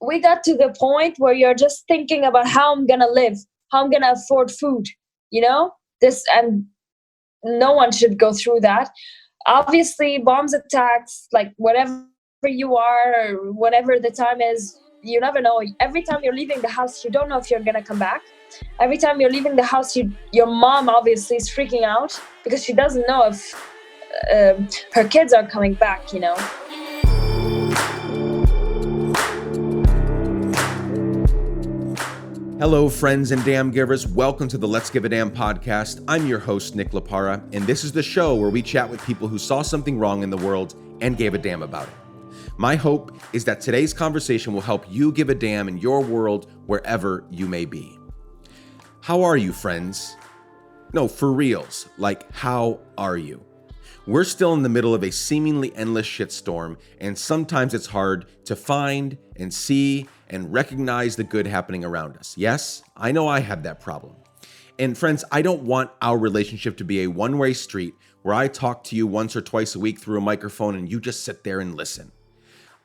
we got to the point where you're just thinking about how I'm gonna live, how I'm gonna afford food, and no one should go through that. Obviously, bombs attacks, like whatever you are, or whatever the time is, you never know. Every time you're leaving the house, you don't know if you're gonna come back. Every time you're leaving the house, your mom obviously is freaking out because she doesn't know if her kids are coming back. Hello, friends and damn givers. Welcome to the Let's Give a Damn podcast. I'm your host, Nick Lapara, and this is the show where we chat with people who saw something wrong in the world and gave a damn about it. My hope is that today's conversation will help you give a damn in your world wherever you may be. How are you, friends? No, for reals. Like, how are you? We're still in the middle of a seemingly endless shitstorm, and sometimes it's hard to find and see and recognize the good happening around us. Yes, I know I have that problem. And friends, I don't want our relationship to be a one-way street where I talk to you once or twice a week through a microphone and you just sit there and listen.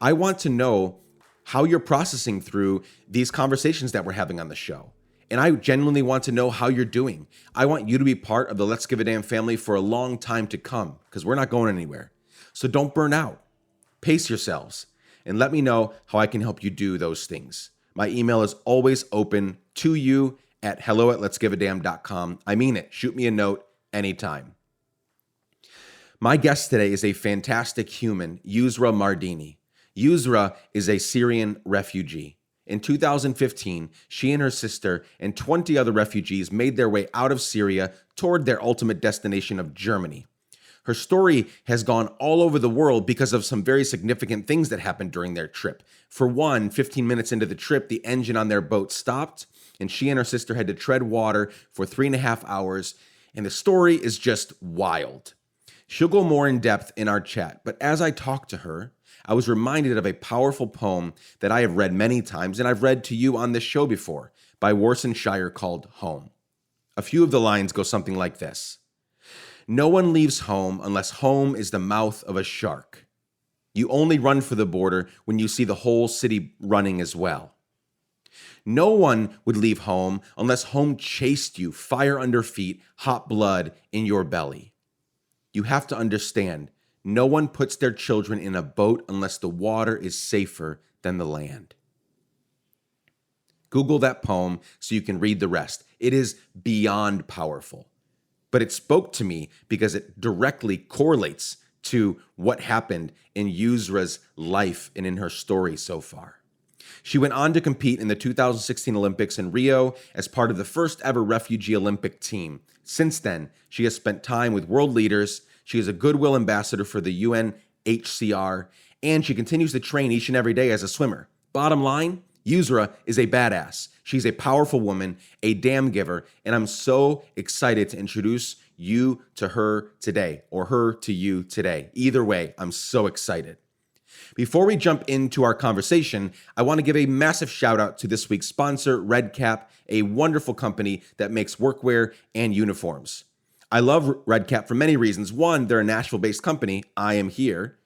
I want to know how you're processing through these conversations that we're having on the show. And I genuinely want to know how you're doing. I want you to be part of the Let's Give a Damn family for a long time to come, because we're not going anywhere. So don't burn out. Pace yourselves and let me know how I can help you do those things. My email is always open to you at hello@letsgiveadamn.com. I mean it. Shoot me a note anytime. My guest today is a fantastic human, Yusra Mardini. Yusra is a Syrian refugee. In 2015, she and her sister and 20 other refugees made their way out of Syria toward their ultimate destination of Germany. Her story has gone all over the world because of some very significant things that happened during their trip. For one, 15 minutes into the trip, the engine on their boat stopped, and she and her sister had to tread water for 3.5 hours, and the story is just wild. She'll go more in depth in our chat, but as I talked to her, I was reminded of a powerful poem that I have read many times, and I've read to you on this show before, by Worcestershire, called Home. A few of the lines go something like this. No one leaves home unless home is the mouth of a shark. You only run for the border when you see the whole city running as well. No one would leave home unless home chased you, fire under feet, hot blood in your belly. You have to understand, no one puts their children in a boat unless the water is safer than the land. Google that poem so you can read the rest. It is beyond powerful. But it spoke to me because it directly correlates to what happened in Yusra's life and in her story so far. She went on to compete in the 2016 Olympics in Rio as part of the first ever Refugee Olympic Team. Since then, she has spent time with world leaders. She is a Goodwill Ambassador for the UNHCR, and she continues to train each and every day as a swimmer. Bottom line, Yusra is a badass. She's a powerful woman, a damn giver, and I'm so excited to introduce you to her today, or her to you today. Either way, I'm so excited. Before we jump into our conversation, I want to give a massive shout out to this week's sponsor, Red Kap, a wonderful company that makes workwear and uniforms. I love Red Kap for many reasons. One, they're a Nashville-based company. I am here.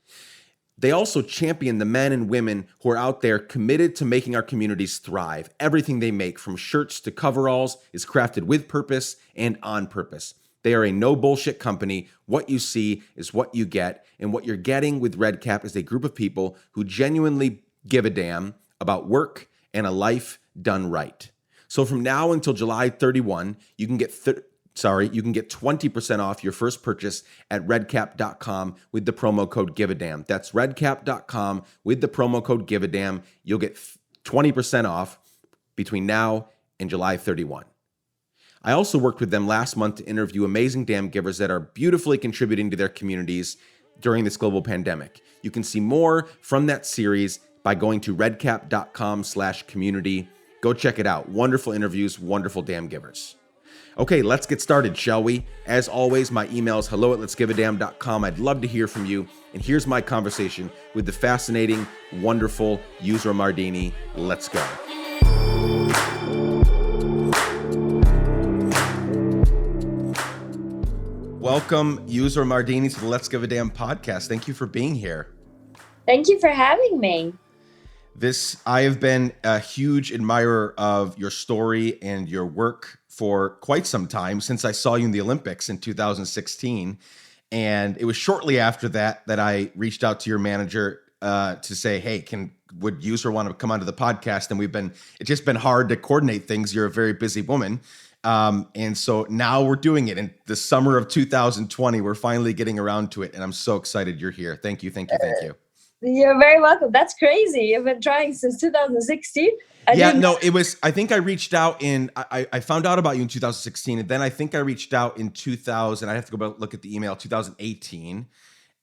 They also champion the men and women who are out there committed to making our communities thrive. Everything they make, from shirts to coveralls, is crafted with purpose and on purpose. They are a no-bullshit company. What you see is what you get. And what you're getting with Red Kap is a group of people who genuinely give a damn about work and a life done right. So from now until July 31, you can get 20% off your first purchase at redkap.com with the promo code GiveADamn. That's redkap.com with the promo code GiveADamn. You'll get 20% off between now and July 31. I also worked with them last month to interview amazing damn givers that are beautifully contributing to their communities during this global pandemic. You can see more from that series by going to redkap.com/community. Go check it out. Wonderful interviews, wonderful damn givers. Okay, let's get started, shall we? As always, my email is hello@letsgiveadamn.com. I'd love to hear from you. And here's my conversation with the fascinating, wonderful Yusra Mardini. Let's go. Welcome, Yusra Mardini, to the Let's Give a Damn podcast. Thank you for being here. Thank you for having me. I have been a huge admirer of your story and your work for quite some time, since I saw you in the Olympics in 2016. And it was shortly after that I reached out to your manager to say, hey, would Yusra want to come onto the podcast? And it's just been hard to coordinate things. You're a very busy woman. And so now we're doing it in the summer of 2020. We're finally getting around to it. And I'm so excited you're here. Thank you. Thank you. Thank you. You're very welcome. That's crazy. You've been trying since 2016. I think I reached out I found out about you in 2016. And then I think I reached out in 2000. I have to go back, look at the email, 2018.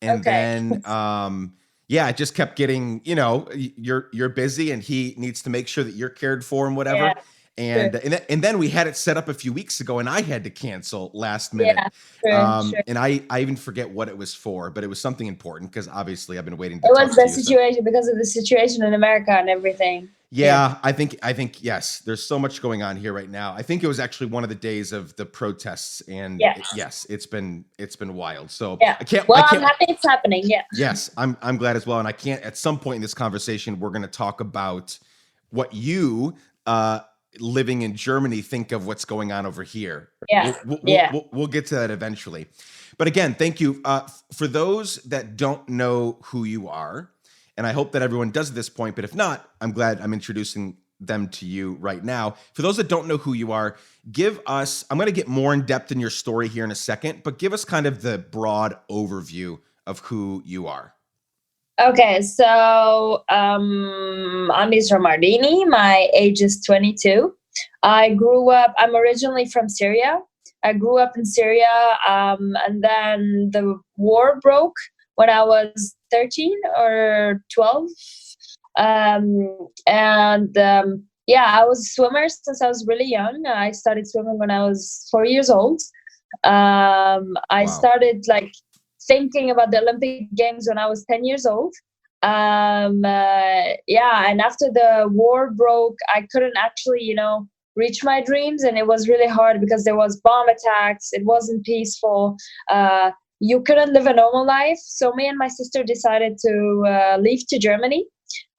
And then, I just kept getting, you're busy and he needs to make sure that you're cared for and whatever. Yeah. And then we had it set up a few weeks ago and I had to cancel last minute. Sure. And I even forget what it was for, but it was something important because obviously I've been waiting to It talk was to the you, situation because of the situation in America and everything. Yeah, I think yes, there's so much going on here right now. I think it was actually one of the days of the protests and it's been wild. So I'm happy it's happening. Yeah. Yes, I'm glad as well. And I can't, at some point in this conversation, we're going to talk about what you living in Germany think of what's going on over here. We'll get to that eventually. But again, thank you. For those that don't know who you are, and I hope that everyone does at this point, but if not, I'm glad I'm introducing them to you right now. For those that don't know who you are, I'm going to get more in depth in your story here in a second, but give us kind of the broad overview of who you are. Okay, so I'm Yusra Mardini. My age is 22. I'm originally from Syria. I grew up in Syria, and then the war broke when I was 13 or 12. I was a swimmer since I was really young. I started swimming when I was 4 years old. I started thinking about the Olympic Games when I was 10 years old. And after the war broke, I couldn't actually, reach my dreams. And it was really hard because there was bomb attacks. It wasn't peaceful. You couldn't live a normal life. So me and my sister decided to leave to Germany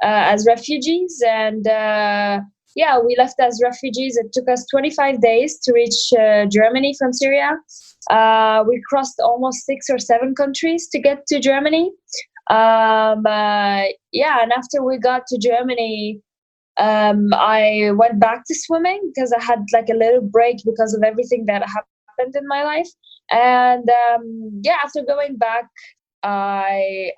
as refugees. And we left as refugees. It took us 25 days to reach Germany from Syria. We crossed almost 6 or 7 countries to get to Germany. And after we got to Germany, I went back to swimming because I had a little break because of everything that happened in my life. And after going back, I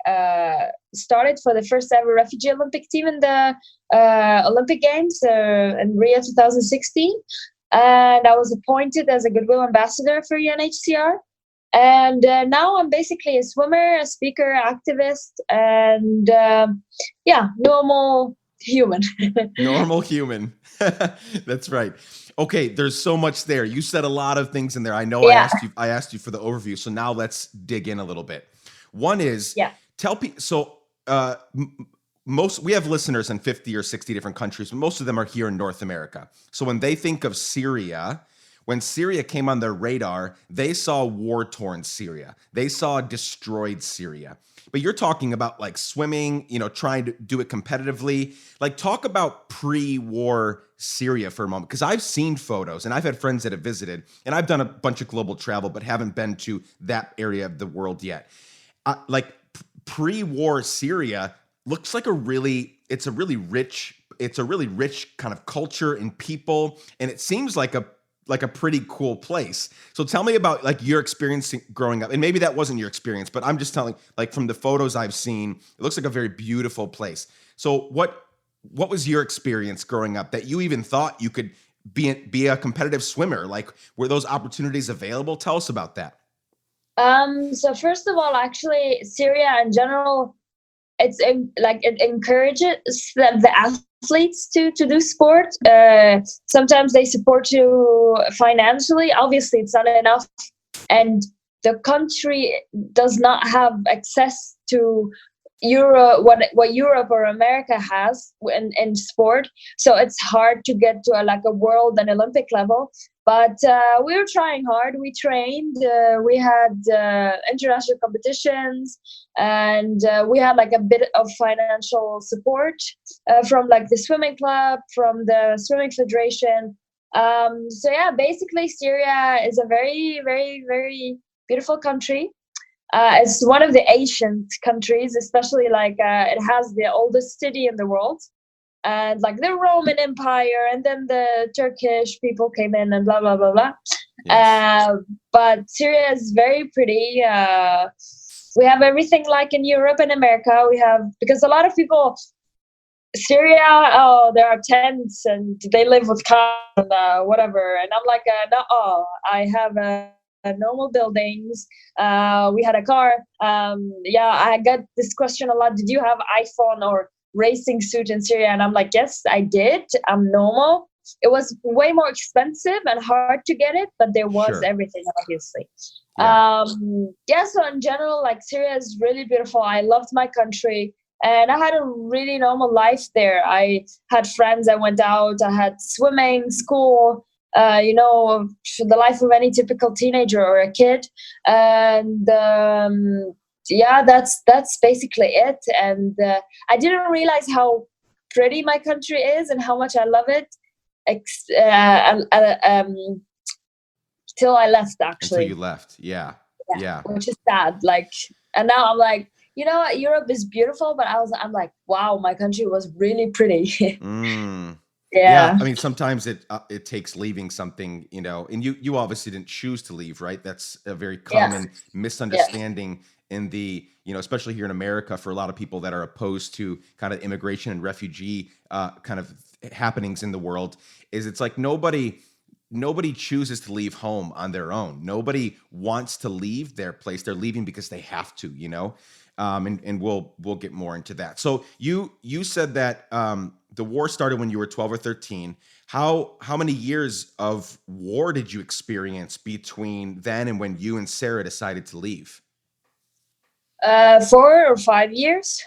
started for the first ever Refugee Olympic Team in the Olympic Games in Rio 2016. And I was appointed as a Goodwill Ambassador for UNHCR. And now I'm basically a swimmer, a speaker, activist, and normal human. Normal human. That's right. Okay, there's so much there. You said a lot of things in there. I know I asked you for the overview. So now let's dig in a little bit. One is tell people. So we have listeners in 50 or 60 different countries, but most of them are here in North America. So when they think of Syria, when Syria came on their radar, they saw war-torn Syria. They saw destroyed Syria. But you're talking about swimming, trying to do it competitively. Talk about pre-war Syria for a moment, because I've seen photos and I've had friends that have visited, and I've done a bunch of global travel, but haven't been to that area of the world yet. Pre-war Syria looks like it's a really rich kind of culture and people, and it seems like a pretty cool place. So tell me about your experience growing up, and maybe that wasn't your experience, but I'm just telling, from the photos I've seen, it looks like a very beautiful place. So what was your experience growing up that you even thought you could be a competitive swimmer? Were those opportunities available? Tell us about that. So first of all, actually, Syria in general, it encourages the athletes to do sport. Sometimes they support you financially. Obviously, it's not enough, and the country does not have access to what Europe or America has in sport. So it's hard to get to a world and Olympic level. But we were trying hard. We trained. We had international competitions, and we had like a bit of financial support from like the swimming club, from the swimming federation. So yeah, basically Syria is a very, very, very beautiful country. It's one of the ancient countries, especially like it has the oldest city in the world, and like the Roman Empire, and then the Turkish people came in, and blah blah blah blah. Yes. But Syria is very pretty. We have everything like in Europe and America. We have, because a lot of people, Syria, oh, there are tents and they live with cars and whatever. And I'm like, no, I have normal buildings. We had a car. Yeah, I got this question a lot. Did you have iPhone or racing suit in Syria? And I'm like, yes, I did. I'm normal. It was way more expensive and hard to get it, but there was Sure. everything, obviously. Yeah. Yeah, so in general, like Syria is really beautiful. I loved my country. And I had a really normal life there. I had friends. I went out. I had swimming, school, the life of any typical teenager or a kid. And yeah, that's basically it. And I didn't realize how pretty my country is and how much I love it till I left, Until you actually. left. Yeah. Yeah, Yeah. which is sad. Like, and now I'm like, you know what, Europe is beautiful, but I'm like, wow, my country was really pretty. Mm. Yeah, Yeah, I mean, sometimes it takes leaving something, and you obviously didn't choose to leave, right? That's a very yeah, common yeah, misunderstanding in the, especially here in America, for a lot of people that are opposed to kind of immigration and refugee kind of happenings in the world, is it's like nobody chooses to leave home on their own. Nobody wants to leave their place. They're leaving because they have to. And we'll get more into that. So you said that the war started when you were 12 or 13. How many years of war did you experience between then and when you and Sarah decided to leave? 4 or 5 years.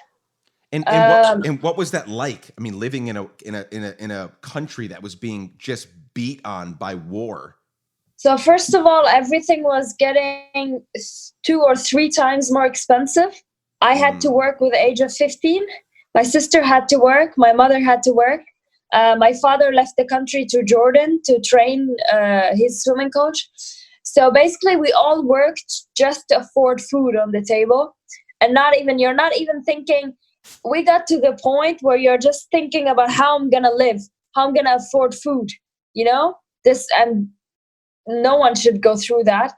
And what Um, and what was that like? I mean, living in a country that was being just beat on by war. so first of all, everything was getting 2 or 3 times more expensive. I had to Mm, work with the age of 15. My sister had to work. My mother had to work. My father left the country to Jordan to train his swimming coach. So basically, we all worked just to afford food on the table. And you're not even thinking. We got to the point where you're just thinking about how I'm going to live, how I'm going to afford food, you know? And no one should go through that.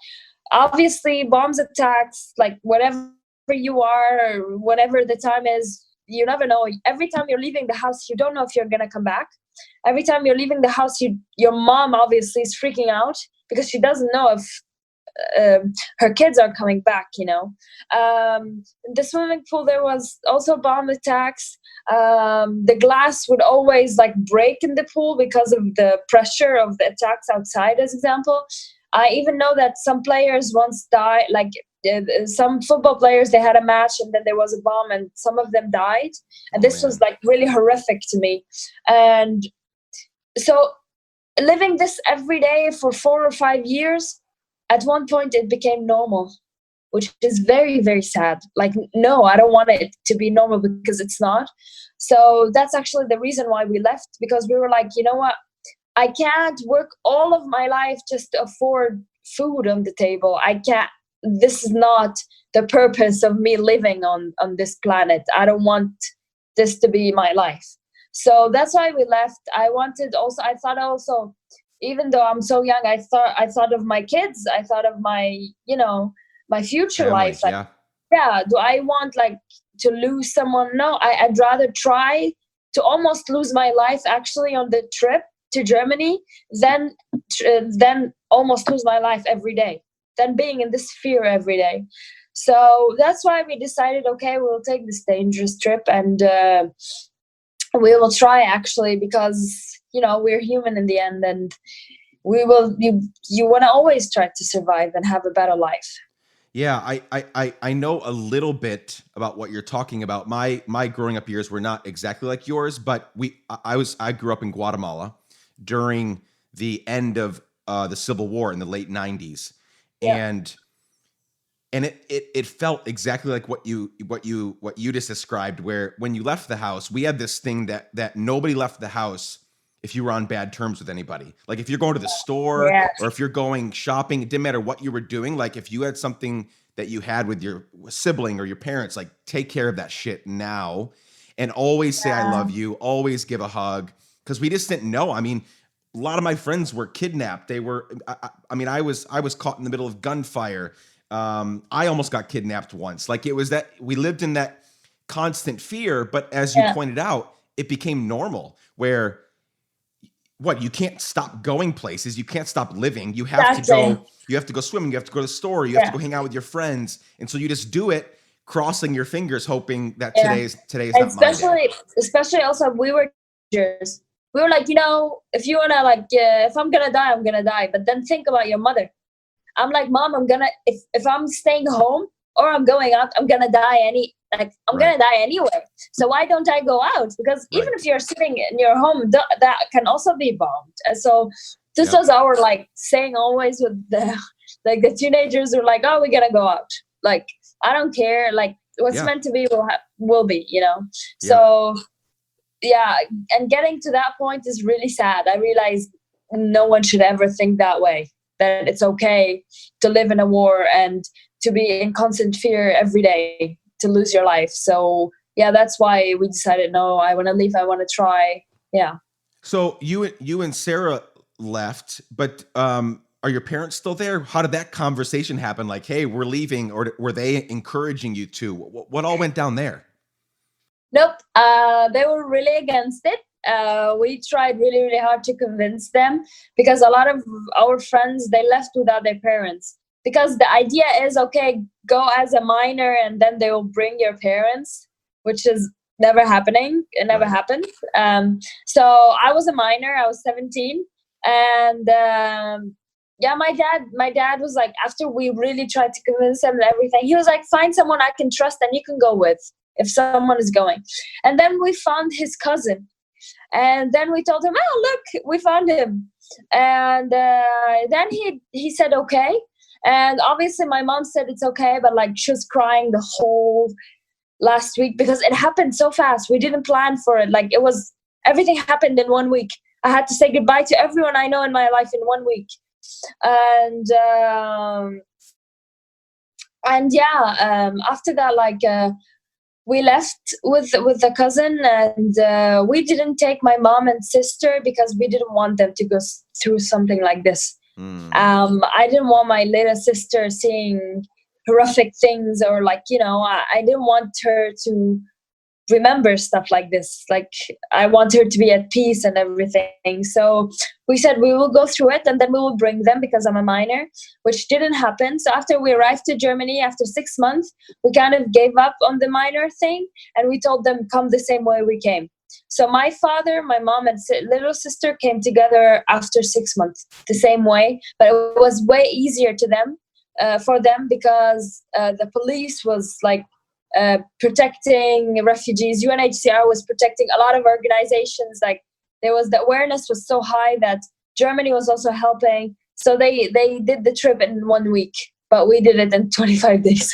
Obviously, bombs attacks, like whatever you are, or whatever the time is, you never know. Every time you're leaving the house, you don't know if you're gonna come back. Every time you're leaving the house, your mom obviously is freaking out because she doesn't know if her kids are coming back. The swimming pool, there was also bomb attacks. The glass would always like break in the pool because of the pressure of the attacks outside, as example. I even know that some players once died, like some football players, they had a match and then there was a bomb and some of them died. And oh this was man. like really horrific to me. And so living this every day for 4 or 5 years, at one point it became normal, which is very, very sad. Like, no, I don't want it to be normal because it's not. So that's actually the reason why we left, because we were like, you know what? I can't work all of my life just to afford food on the table. I can't. This is not the purpose of me living on this planet. I don't want this to be my life. So that's why we left. I thought also, even though I'm so young, I thought of my kids. I thought of my future life. Family, Like, yeah. yeah, do I want like to lose someone? No, I'd rather try to almost lose my life actually on the trip to Germany than almost lose my life every day, than being in this fear every day. So that's why we decided, okay, we'll take this dangerous trip, and we will try, actually, because we're human in the end, and we will. You want to always try to survive and have a better life. Yeah, I know a little bit about what you're talking about. My growing up years were not exactly like yours, but I grew up in Guatemala during the end of the Civil War in the late 90s. Yeah. And it felt exactly like what you just described, where when you left the house, we had this thing that nobody left the house if you were on bad terms with anybody. Like if you're going to the store Yeah. or if you're going shopping, it didn't matter what you were doing. Like if you had something that you had with your sibling or your parents, like take care of that shit now and always say, I love you, always give a hug. Cause we just didn't know. I mean, a lot of my friends were kidnapped. They were, I was caught in the middle of gunfire. I almost got kidnapped once. Like it was that we lived in that constant fear, but as you pointed out, it became normal where you can't stop going places. You can't stop living. You have to go swimming. You have to go to the store. You have to go hang out with your friends. And so you just do it, crossing your fingers, hoping that today's not my day. Especially also we were teenagers. We were like, if you want to if I'm going to die, I'm going to die. But then think about your mother. I'm like, Mom, if I'm staying home or I'm going out, I'm going to die I'm going to die anyway. So why don't I go out? Because even if you're sitting in your home, that can also be bombed. And so this was our saying always with the teenagers were like, oh, we're going to go out. Like, I don't care. Like what's meant to be will be, So and getting to that point is really sad. I realize no one should ever think that way, that it's okay to live in a war and to be in constant fear every day to lose your life. So that's why we decided, no, I want to leave. I want to try. Yeah. So you and Sarah left, but are your parents still there? How did that conversation happen? Like, hey, we're leaving, or were they encouraging you to? What all went down there? Nope. They were really against it. We tried really, really hard to convince them because a lot of our friends, they left without their parents. Because the idea is, okay, go as a minor and then they will bring your parents, which is never happening. It never happened. So I was a minor. I was 17. And my dad was like, after we really tried to convince him and everything, he was like, find someone I can trust and you can go with if someone is going. And then we found his cousin. And then we told him, oh, look, we found him. And then he said, okay. And obviously my mom said it's okay, but she was crying the whole last week because it happened so fast. We didn't plan for it. Everything happened in 1 week. I had to say goodbye to everyone I know in my life in 1 week. And after that, we left with the cousin, and we didn't take my mom and sister because we didn't want them to go through something like this. I didn't want my little sister seeing horrific things, or I didn't want her to remember stuff like this. I want her to be at peace and everything. So we said we will go through it and then we will bring them because I'm a minor, which didn't happen. So after we arrived to Germany, after 6 months, we kind of gave up on the minor thing and we told them come the same way we came. So my father, my mom, and little sister came together after 6 months, the same way. But it was way easier for them because the police was protecting refugees. UNHCR was protecting a lot of organizations. The awareness was so high that Germany was also helping. So they did the trip in 1 week, but we did it in 25 days.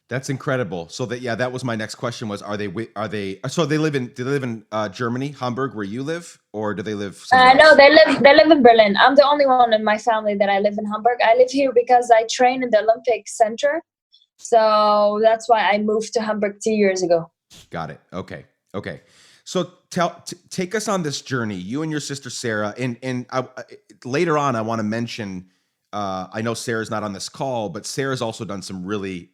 That's incredible. So that was my next question was, do they live in Germany, Hamburg, where you live, or do they live somewhere No, else? they live in Berlin. I'm the only one in my family that I live in Hamburg. I live here because I train in the Olympic Center. So that's why I moved to Hamburg 2 years ago. Got it. Okay. So take us on this journey, you and your sister Sarah, and later on I want to mention, I know Sarah's not on this call, but Sarah's also done some really,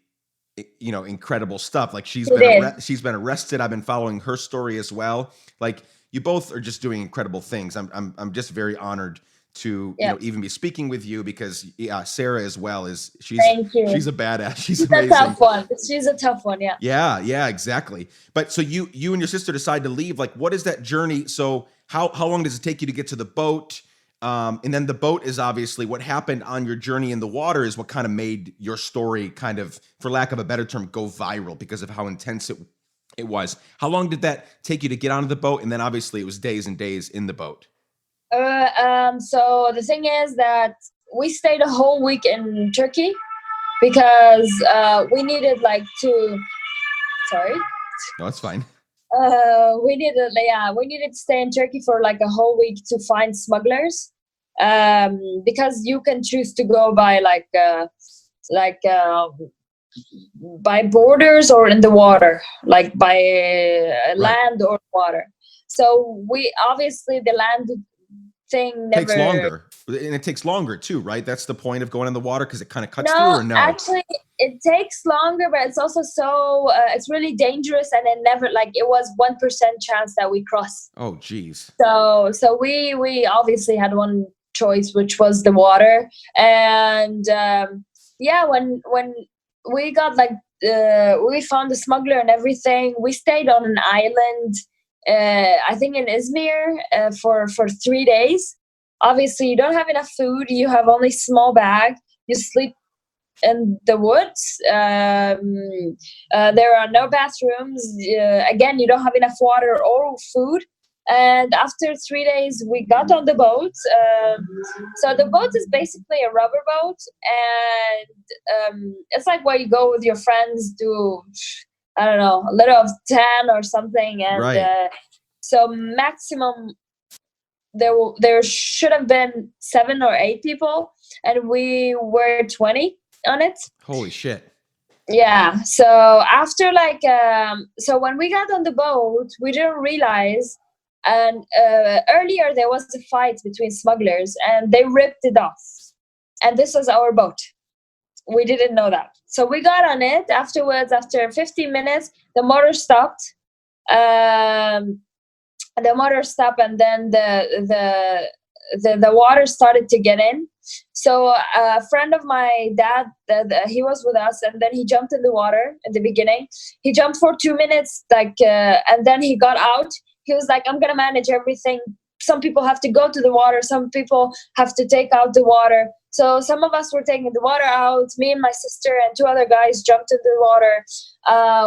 incredible stuff. She's been arrested. I've been following her story as well. You both are just doing incredible things. I'm just very honored to even be speaking with you because Sarah as well she's a badass. She's amazing. A tough one. She's a tough one. Yeah, exactly. But so you and your sister decide to leave. What is that journey? So how long does it take you to get to the boat? And then the boat is obviously what happened on your journey in the water is what kind of made your story kind of, for lack of a better term, go viral because of how intense it was. How long did that take you to get onto the boat? And then obviously it was days and days in the boat. So the thing is that we stayed a whole week in Turkey because we needed like to. Sorry. No, it's fine. We needed to stay in Turkey for like a whole week to find smugglers, because you can choose to go by like by borders or in the water, like by Right. land or water. So we obviously the land thing Takes never. longer. And it takes longer too, right? That's the point of going in the water because it kind of cuts through, No, or no? actually, it takes longer, but it's also it's really dangerous, and it never like it was 1% chance that we cross. Oh, geez. So we obviously had one choice, which was the water, and yeah, when we got like we found the smuggler and everything, we stayed on an island, I think in Izmir, for 3 days. Obviously, you don't have enough food. You have only small bag. You sleep in the woods. There are no bathrooms. Again, you don't have enough water or food. And after 3 days, we got on the boat. So the boat is basically a rubber boat, and it's like where you go with your friends to, I don't know, a little of 10 or something. And Right. so maximum there should have been 7 or 8 people, and we were 20 on it. Holy shit. Yeah. So after so when we got on the boat, we didn't realize, and earlier there was a fight between smugglers, and they ripped it off, and this was our boat. We didn't know that. So we got on it afterwards. After 15 minutes, the motor stopped. The motor stopped, and then the water started to get in. So a friend of my dad, he was with us, and then he jumped in the water in the beginning. He jumped for 2 minutes, and then he got out. He was like, "I'm gonna manage everything. Some people have to go to the water. Some people have to take out the water." So some of us were taking the water out. Me and my sister and 2 other guys jumped in the water.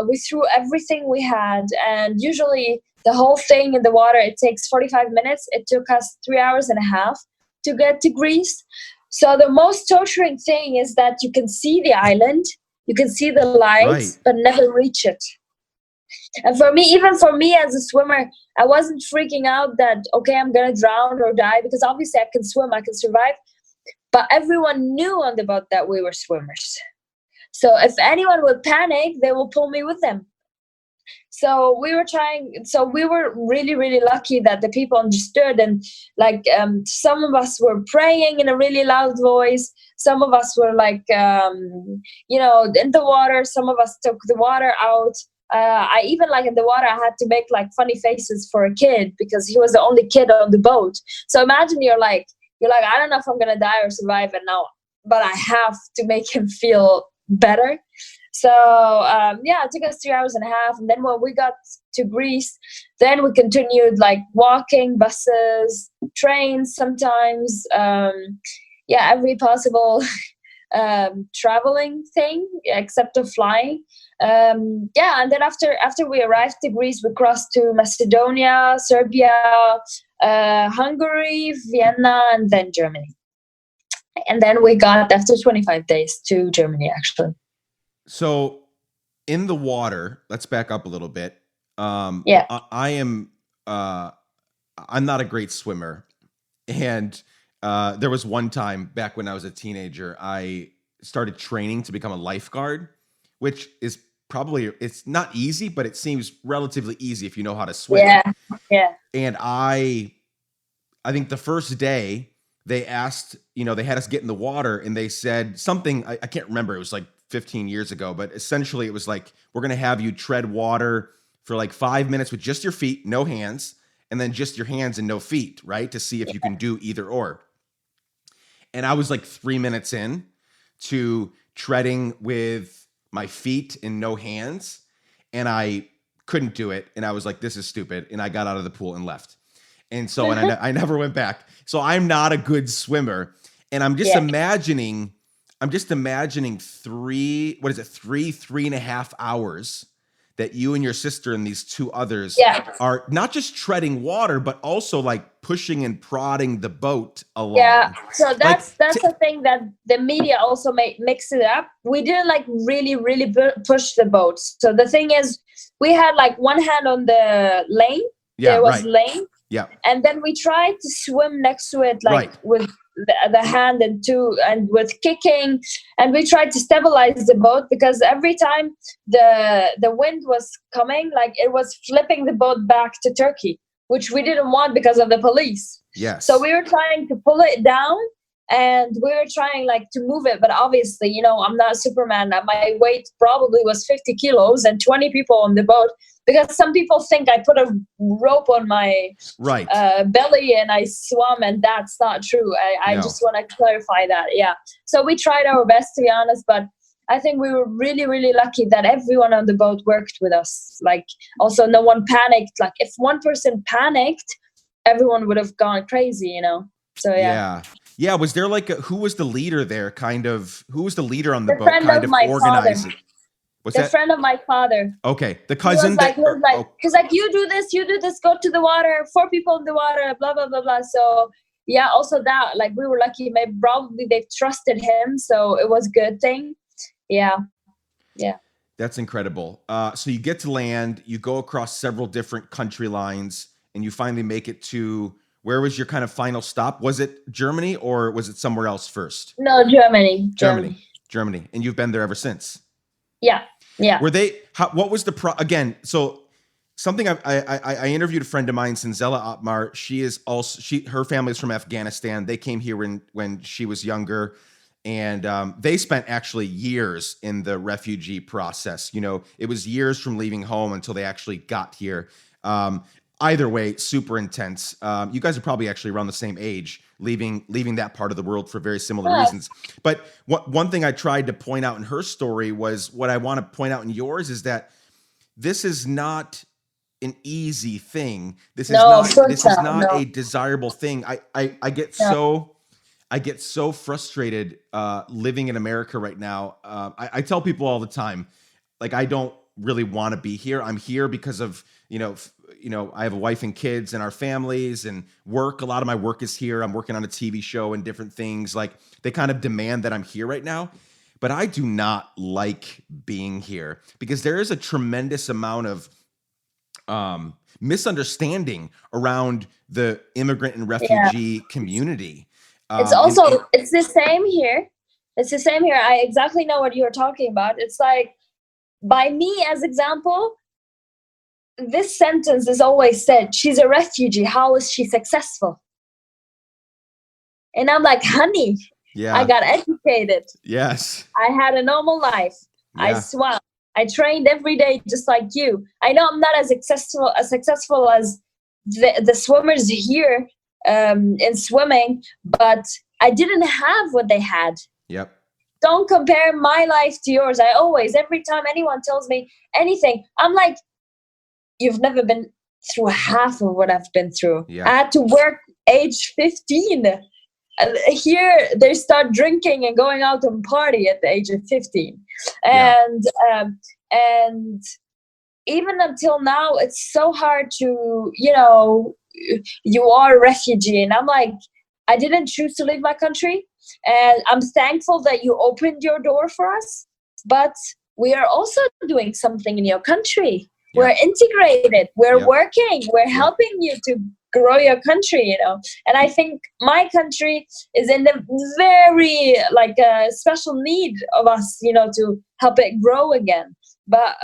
We threw everything we had, and usually the whole thing in the water, it takes 45 minutes. It took us 3 hours and a half to get to Greece. So the most torturing thing is that you can see the island, you can see the lights, Right. but never reach it. And even for me as a swimmer, I wasn't freaking out that, okay, I'm going to drown or die, because obviously I can swim, I can survive. But everyone knew on the boat that we were swimmers. So if anyone would panic, they will pull me with them. So we were really, really lucky that the people understood. And some of us were praying in a really loud voice. Some of us were in the water. Some of us took the water out. I even in the water, I had to make funny faces for a kid because he was the only kid on the boat. So imagine you're like, I don't know if I'm going to die or survive, and now, but I have to make him feel better. So it took us 3 hours and a half, and then when we got to Greece, then we continued walking, buses, trains, sometimes, every possible traveling thing except of flying. And then after we arrived to Greece, we crossed to Macedonia, Serbia, Hungary, Vienna, and then Germany. And then we got, after 25 days, to Germany, actually. So in the water, let's back up a little bit. I'm not a great swimmer. And there was one time back when I was a teenager, I started training to become a lifeguard, which is it's not easy, but it seems relatively easy if you know how to swim. Yeah. And I think the first day they asked, they had us get in the water, and they said something, I can't remember. It was 15 years ago, but essentially it was we're going to have you tread water for 5 minutes with just your feet, no hands, and then just your hands and no feet, right? To see if you can do either or. And I was 3 minutes in to treading with my feet and no hands, and I couldn't do it. And I was like, this is stupid. And I got out of the pool and left. And so, and I never went back. So I'm not a good swimmer. And I'm just imagining 3.5 hours that you and your sister and these two others Yeah. are not just treading water, but also like pushing and prodding the boat along. Yeah, so that's Like, the thing that the media also mix it up. We didn't like really push the boat. So the thing is, we had like one hand on the lane. Yeah, there was right. lane. Yeah. And then we tried to swim next to it, like Right. with the hand and with kicking, and we tried to stabilize the boat because every time the wind was coming, like it was flipping the boat back to Turkey, which we didn't want because of the police. Yes. So we were trying to pull it down, and we were trying like to move it, but obviously, you know, I'm not Superman. My weight probably was 50 kilos and 20 people on the boat, because some people think I put a rope on my belly and I swam, and that's not true. I just want to clarify that. Yeah. So we tried our best, to be honest, but I think we were really, really lucky that everyone on the boat worked with us. Like, also no one panicked. Like, if one person panicked, everyone would have gone crazy, you know? So, yeah. Yeah. Was there like who was the leader there? Who was the leader on the boat? Friend kind of of my organizing. father. What's the that? Friend of my father. Okay. The cousin. He's like, you do this, go to the water, 4 people in the water, blah, blah, blah, blah. So yeah, also that, like, we were lucky. Maybe probably they trusted him. So it was a good thing. Yeah. Yeah. That's incredible. So you get to land, you go across several different country lines, and you finally make it to, where was your kind of final stop? Was it Germany or was it somewhere else first? No, Germany. And you've been there ever since. Yeah. Yeah. Were they, what was the, again, so something I interviewed a friend of mine, Sinzela Atmar. She is also, her family is from Afghanistan. They came here when she was younger. And they spent actually years in the refugee process. You know, it was years from leaving home until they actually got here. Either way, super intense. You guys are probably actually around the same age, leaving that part of the world for very similar reasons. But one thing I tried to point out in her story was what I want to point out in yours is that this is not an easy thing. This is not a desirable thing. I get so frustrated living in America right now. I tell people all the time, like, I don't really want to be here. I'm here because of, I have a wife and kids and our families and work. A lot of my work is here. I'm working on a TV show and different things. Like, they kind of demand that I'm here right now. But I do not like being here because there is a tremendous amount of misunderstanding around the immigrant and refugee community. It's also, it's the same here. It's the same here. I exactly know what you're talking about. It's like, by me as example, this sentence is always said, she's a refugee. How is she successful? And I'm like, honey, I got educated. Yes. I had a normal life. Yeah. I swam. I trained every day just like you. I know I'm not as successful as the swimmers here in swimming, but I didn't have what they had. Yep. Don't compare my life to yours. Every time anyone tells me anything, I'm like, you've never been through half of what I've been through. Yeah. I had to work age 15. Here they start drinking and going out and party at the age of 15. And even until now, it's so hard to, you are a refugee. And I'm like, I didn't choose to leave my country. And I'm thankful that you opened your door for us. But we are also doing something in your country. Yep. We're integrated. We're working. We're helping you to grow your country, And I think my country is in the very special need of us, to help it grow again. But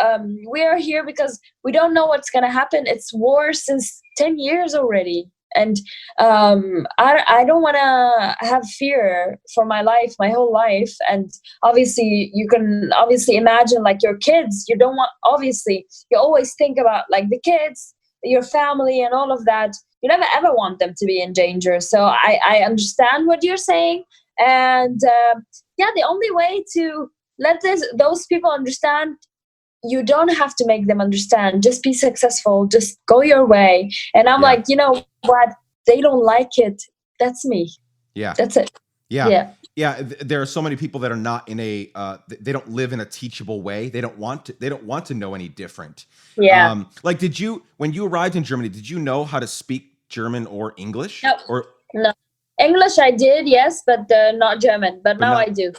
we are here because we don't know what's going to happen. It's war since 10 years already. And I don't want to have fear for my life, my whole life. And obviously, you can imagine like your kids. You don't want, you always think about like the kids, your family and all of that. You never ever want them to be in danger. So I understand what you're saying. And the only way to let those people understand, you don't have to make them understand. Just be successful. Just go your way. And I'm like, you know what? They don't like it. That's me. Yeah. That's it. Yeah. Yeah. Yeah. There are so many people that are not in a, they don't live in a teachable way. They don't want to know any different. Yeah. Like, when you arrived in Germany, did you know how to speak German or English No, or, no. English I did, yes, but not German. But but now I not, do.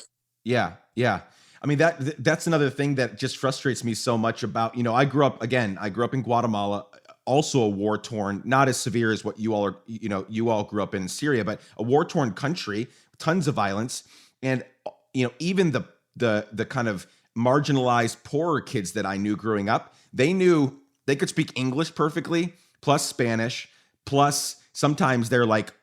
yeah. Yeah. I mean, that's another thing that just frustrates me so much about, I grew up in Guatemala, also a war torn, not as severe as what you all are, you all grew up in Syria, but a war torn country, tons of violence. And, even the kind of marginalized poorer kids that I knew growing up, they could speak English perfectly, plus Spanish, plus sometimes they're like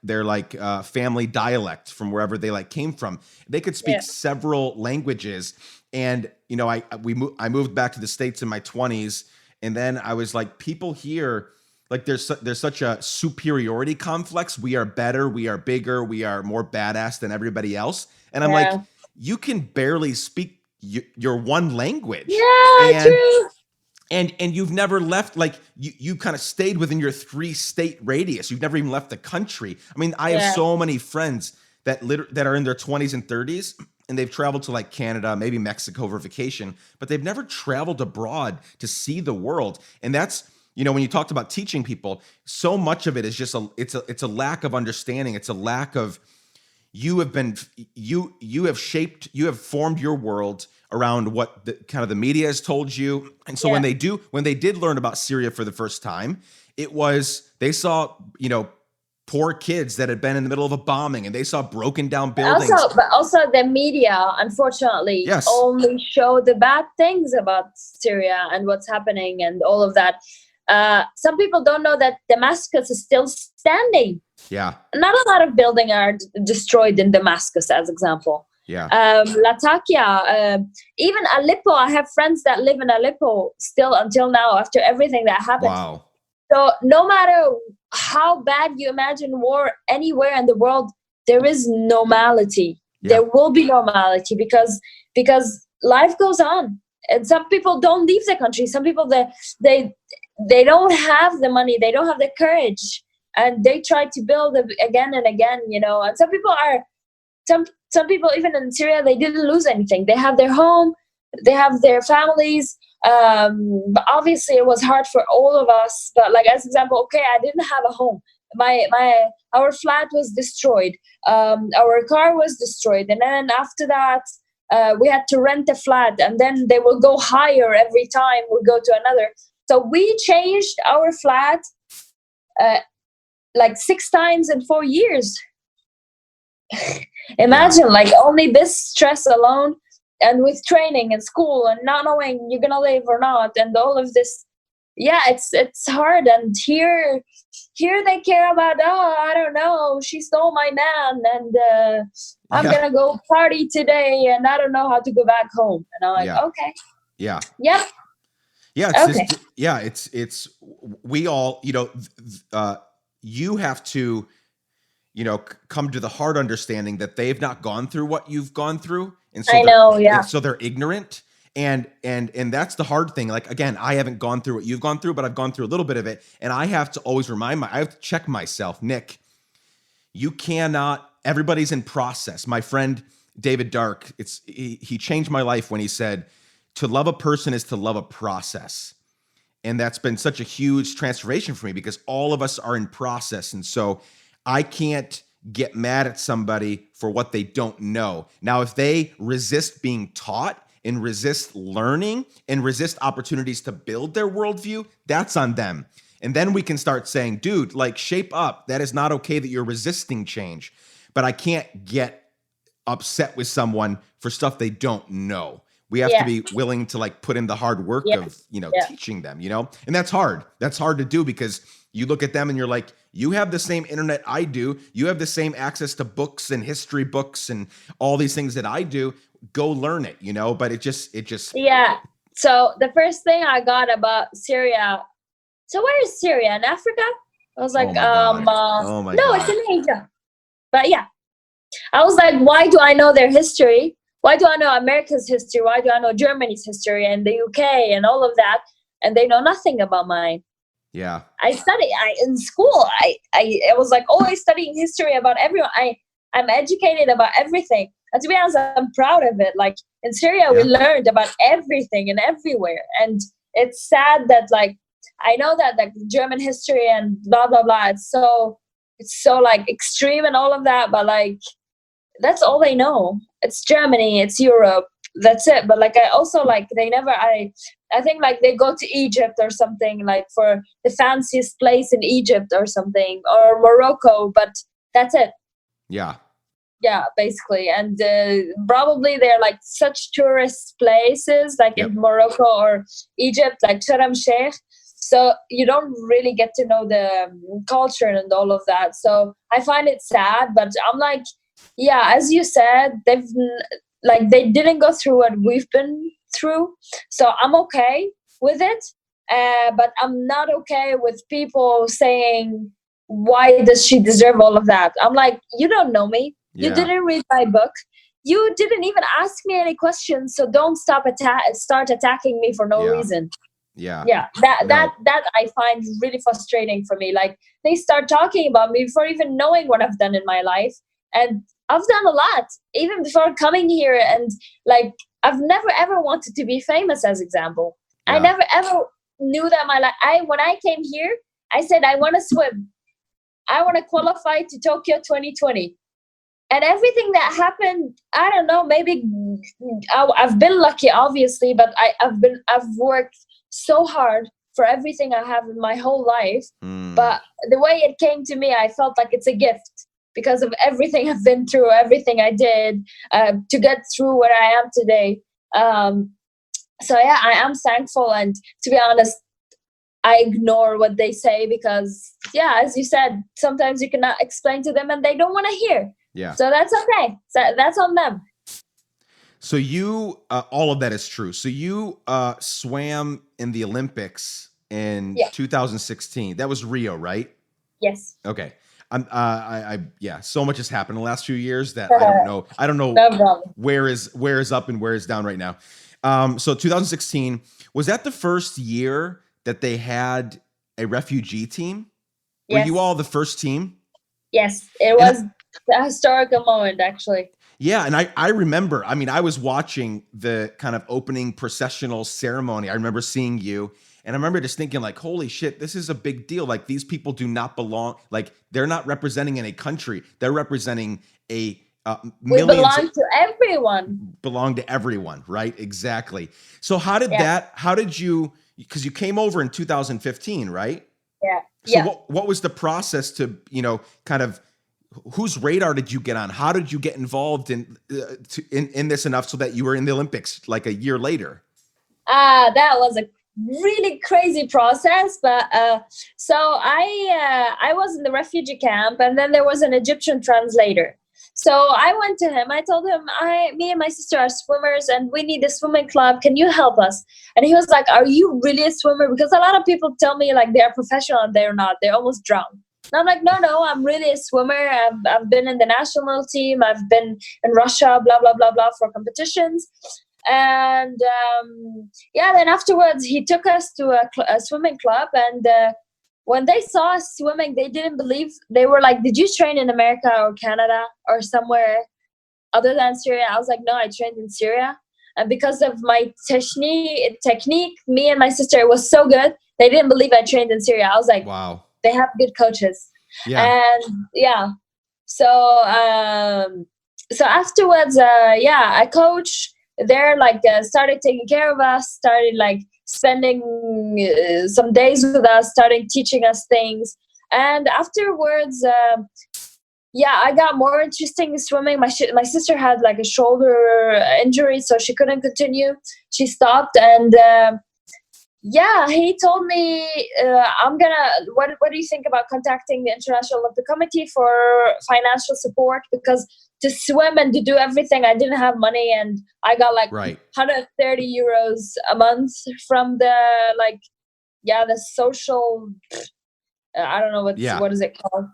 family dialect from wherever they came from. They could speak Yeah. several languages. And I moved back to the States in my 20s, and then I was like, people here, like, there's such a superiority complex. We are better, we are bigger, we are more badass than everybody else. And I'm like, Yeah. you can barely speak your one language, Yeah, and true. and you've never left, like, you kind of stayed within your 3-state radius. You've never even left the country. I mean, I have Yeah. so many friends that are in their 20s and 30s, and they've traveled to like Canada, maybe Mexico for vacation, but they've never traveled abroad to see the world. And that's, when you talked about teaching people, so much of it is just it's a lack of understanding. It's a lack of, you have formed your world around what the media has told you. And so Yeah. when they did learn about Syria for the first time, it was, they saw, poor kids that had been in the middle of a bombing, and they saw broken down buildings. Also the media, unfortunately, Yes. only show the bad things about Syria and what's happening and all of that. Some people don't know that Damascus is still standing. Yeah. Not a lot of buildings are destroyed in Damascus, as example. Yeah. Latakia, even Aleppo. I have friends that live in Aleppo still until now, after everything that happened. Wow. So no matter how bad you imagine war anywhere in the world, there is normality. Yeah. There will be normality because life goes on. And some people don't leave the country. Some people they don't have the money, they don't have the courage, and they try to build again and again. And some people even in Syria, they didn't lose anything. They have their home, they have their families. But obviously it was hard for all of us. But like, as example, okay, I didn't have a home. Our flat was destroyed. Our car was destroyed. And then after that, we had to rent a flat, and then they will go higher every time we go to another. So we changed our flat like 6 times in 4 years. Imagine, like, only this stress alone, and with training and school and not knowing you're gonna live or not, and all of this. Yeah, it's hard. And here they care about, I don't know, she stole my man, and I'm gonna go party today, and I don't know how to go back home. And I'm like, okay. Yeah. Yep. Yeah. It's Okay. just, it's we all, you have to, come to the hard understanding that they've not gone through what you've gone through. And so I know, yeah. So they're ignorant. And that's the hard thing. Like, again, I haven't gone through what you've gone through, but I've gone through a little bit of it. And I have to always I have to check myself. Nick, you cannot, everybody's in process. My friend, David Dark, he changed my life when he said, to love a person is to love a process. And that's been such a huge transformation for me, because all of us are in process. And so I can't get mad at somebody for what they don't know. Now, if they resist being taught and resist learning and resist opportunities to build their worldview, that's on them. And then we can start saying, dude, like, shape up. That is not okay that you're resisting change. But I can't get upset with someone for stuff they don't know. We have to be willing to, like, put in the hard work of, teaching them, and that's hard. That's hard to do, because you look at them and you're like, you have the same internet I do. You have the same access to books and history books and all these things that I do. Go learn it, but it just. Yeah. So the first thing I got about Syria. So where is Syria? In Africa? I was like, oh my God. It's in Asia. But yeah, I was like, why do I know their history? Why do I know America's history? Why do I know Germany's history and the UK and all of that? And they know nothing about mine. Yeah. In school, I was like always studying history about everyone. I'm educated about everything. And to be honest, I'm proud of it. Like in Syria, we learned about everything and everywhere. And it's sad that like, I know that like German history and blah, blah, blah. It's so like extreme and all of that. But like, that's all they know. It's Germany, it's Europe. That's it. But like, I also like, I think like they go to Egypt or something, like for the fanciest place in Egypt or something, or Morocco, but that's it. Yeah, basically. And probably they're like such tourist places, like in Morocco or Egypt, like Sharm el-Sheikh. So you don't really get to know the culture and all of that. So I find it sad, but I'm like, yeah, as you said, they didn't go through what we've been through. So I'm okay with it. But I'm not okay with people saying, why does she deserve all of that? I'm like, you don't know me. You didn't read my book. You didn't even ask me any questions. So don't start attacking me for no reason. That I find really frustrating for me. Like they start talking about me before even knowing what I've done in my life. And I've done a lot, even before coming here. And like, I've never ever wanted to be famous, as example. I never ever knew that my life. When I came here, I said, I want to swim. I want to qualify to Tokyo 2020. And everything that happened, I don't know, maybe I've been lucky, obviously, but I've worked so hard for everything I have in my whole life. But the way it came to me, I felt like it's a gift because of everything I've been through, everything I did to get through where I am today. So yeah, I am thankful. And to be honest, I ignore what they say because, yeah, as you said, sometimes you cannot explain to them and they don't want to hear. So that's okay. So that's on them. So you, all of that is true. So you swam in the Olympics in 2016. That was Rio, right? Yes. Okay. So much has happened in the last few years that I don't know No where is up and where is down right now. So 2016, was that the first year that they had a refugee team? Were you all the first team? Yes, it was a historical moment, actually. Yeah, and I remember, I mean, I was watching the kind of opening processional ceremony. I remember seeing you, and I remember just thinking like, holy shit, this is a big deal. Like these people do not belong, like they're not representing in a country. They're representing a we belong to everyone. Belong to everyone, right? Exactly. So how did you, because you came over in 2015, right? Yeah. So what was the process to, kind of, whose radar did you get on? How did you get involved in this enough so that you were in the Olympics like a year later? That was a really crazy process. But so I was in the refugee camp, and then there was an Egyptian translator. So I went to him. I told him, me and my sister are swimmers, and we need a swimming club. Can you help us? And he was like, are you really a swimmer? Because a lot of people tell me like they're professional and they're not. They almost drown. And I'm like, no, I'm really a swimmer. I've been in the national team. I've been in Russia, blah, blah, blah, blah, for competitions. And then afterwards, he took us to a swimming club. And when they saw us swimming, they didn't believe. They were like, did you train in America or Canada or somewhere other than Syria? I was like, no, I trained in Syria. And because of my technique, me and my sister, it was so good. They didn't believe I trained in Syria. I was like, wow. They have good coaches. So afterwards, I coach. They're like started taking care of us, started like spending some days with us, starting teaching us things. And afterwards, I got more interesting in swimming. My sister had like a shoulder injury, so she couldn't continue. She stopped, and he told me, what do you think about contacting the International Olympic Committee for financial support? Because to swim and to do everything, I didn't have money, and I got like 130 euros a month from the the social, I don't know what is it called?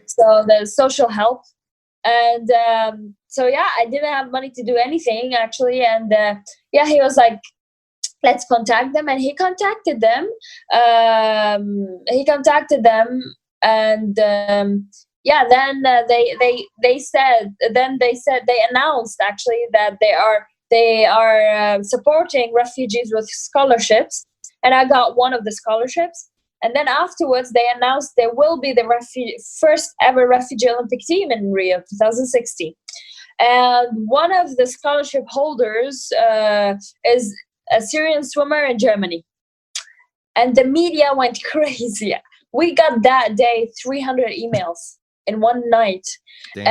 So the social help. And I didn't have money to do anything actually. And he was like, let's contact them. And he contacted them. And yeah, then they announced actually that they are supporting refugees with scholarships, and I got one of the scholarships. And then afterwards, they announced there will be the first ever Refugee Olympic Team in Rio 2016. And one of the scholarship holders is a Syrian swimmer in Germany. And the media went crazy. We got that day 300 emails in one night. Damn.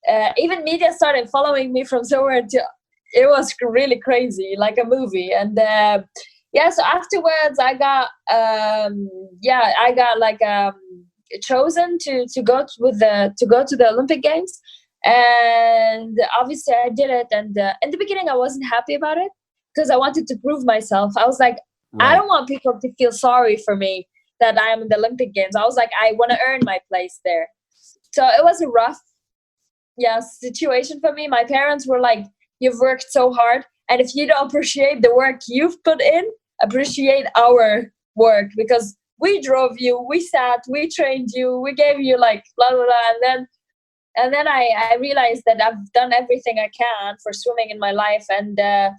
And even media started following me from somewhere to, it was really crazy, like a movie. And yeah, so afterwards I got chosen to go to the Olympic Games. And obviously I did it. And in the beginning I wasn't happy about it because I wanted to prove myself. I was like, I don't want people to feel sorry for me that I am in the Olympic Games. I was like, I want to earn my place there. So it was a rough situation for me. My parents were like, you've worked so hard, and if you don't appreciate the work you've put in, appreciate our work, because we drove you, we sat, we trained you, we gave you like blah blah blah. And then I realized that I've done everything I can for swimming in my life. And I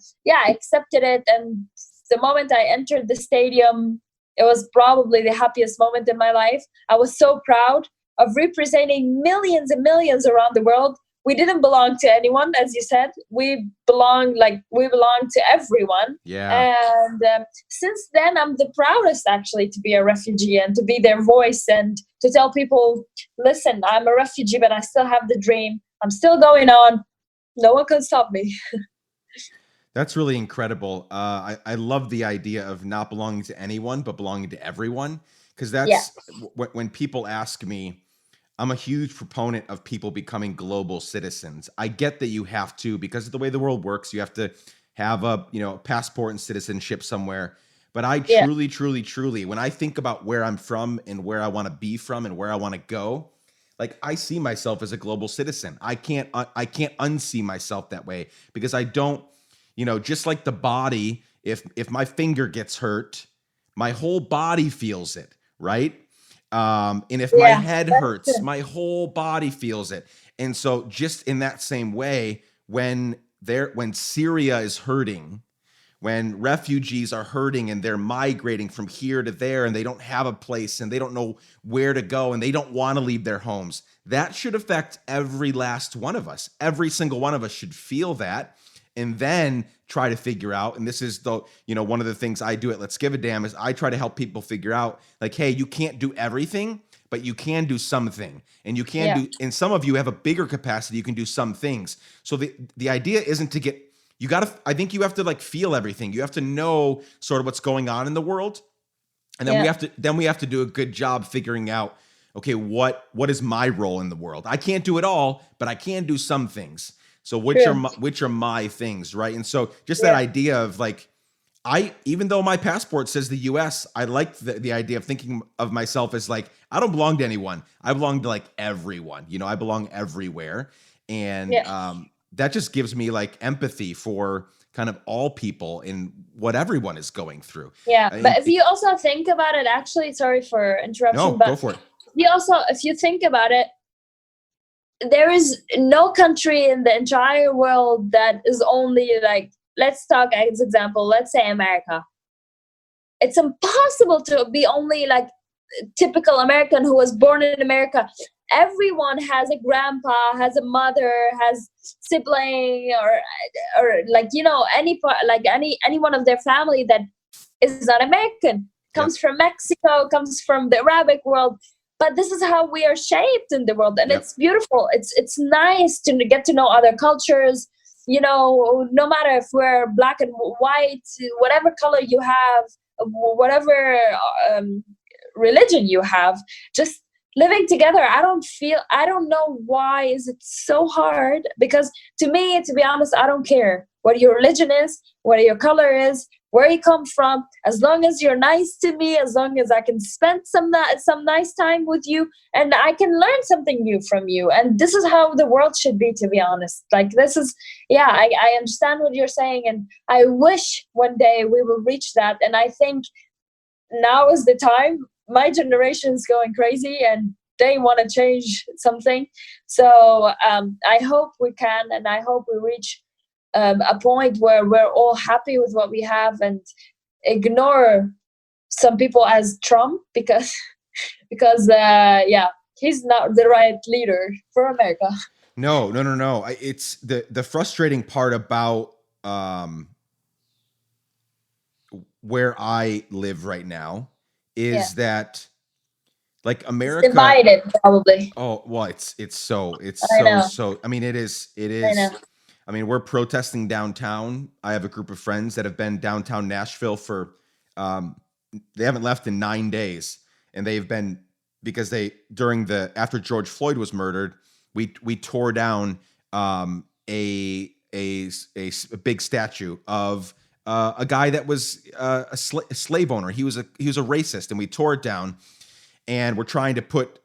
accepted it. And the moment I entered the stadium, it was probably the happiest moment in my life. I was so proud of representing millions and millions around the world. We didn't belong to anyone, as you said. We belong to everyone. Yeah. And since then, I'm the proudest actually to be a refugee and to be their voice and to tell people, listen, I'm a refugee, but I still have the dream. I'm still going on. No one can stop me. That's really incredible. I love the idea of not belonging to anyone, but belonging to everyone. Because that's when people ask me, I'm a huge proponent of people becoming global citizens. I get that you have to, because of the way the world works, you have to have a passport and citizenship somewhere. But I truly, truly, truly, when I think about where I'm from and where I want to be from and where I want to go, like I see myself as a global citizen. I can't unsee myself that way, because I don't, just like the body, if my finger gets hurt, my whole body feels it, right? And if my head hurts, my whole body feels it. And so just in that same way, when Syria is hurting, when refugees are hurting and they're migrating from here to there and they don't have a place and they don't know where to go and they don't want to leave their homes, that should affect every last one of us. Every single one of us should feel that, and then try to figure out, and this is one of the things I do at Let's Give a Damn, is I try to help people figure out, like, hey, you can't do everything, but you can do something. And you can do, and some of you have a bigger capacity, you can do some things. So the idea isn't to get, I think you have to like feel everything. You have to know sort of what's going on in the world. And then we have to do a good job figuring out, okay, what is my role in the world? I can't do it all, but I can do some things. So which are my things, right? And so just that idea of like, even though my passport says the US, I like the idea of thinking of myself as like, I don't belong to anyone. I belong to like everyone. I belong everywhere. And that just gives me like empathy for kind of all people in what everyone is going through. Yeah, but if you also think about it, actually, sorry for interruption, but go for it. If you think about it, there is no country in the entire world that is only like, let's talk as example, let's say America. It's impossible to be only like typical American who was born in America. Everyone has a grandpa, has a mother, has sibling, or like any one of their family that is not American, comes from Mexico, comes from the Arabic world. But this is how we are shaped in the world, and it's beautiful. It's nice to get to know other cultures. No matter if we're black and white, whatever color you have, whatever religion you have, just living together. I don't know why is it so hard, because to me, to be honest, I don't care what your religion is, what your color is, where you come from, as long as you're nice to me, as long as I can spend some nice time with you and I can learn something new from you. And this is how the world should be, to be honest. Like, this is, I understand what you're saying, and I wish one day we will reach that. And I think now is the time. My generation is going crazy, and they want to change something. So I hope we can, and I hope we reach a point where we're all happy with what we have and ignore some people as Trump, because he's not the right leader for America. No. It's the frustrating part about where I live right now is that, like, America, it's divided, probably. Oh, well, it's so I mean, it is. I know. I mean, we're protesting downtown. I have a group of friends that have been downtown Nashville for they haven't left in 9 days, and they've been, because after George Floyd was murdered, we tore down a big statue of a guy that was a slave owner. He was a racist, and we tore it down. And we're trying to put,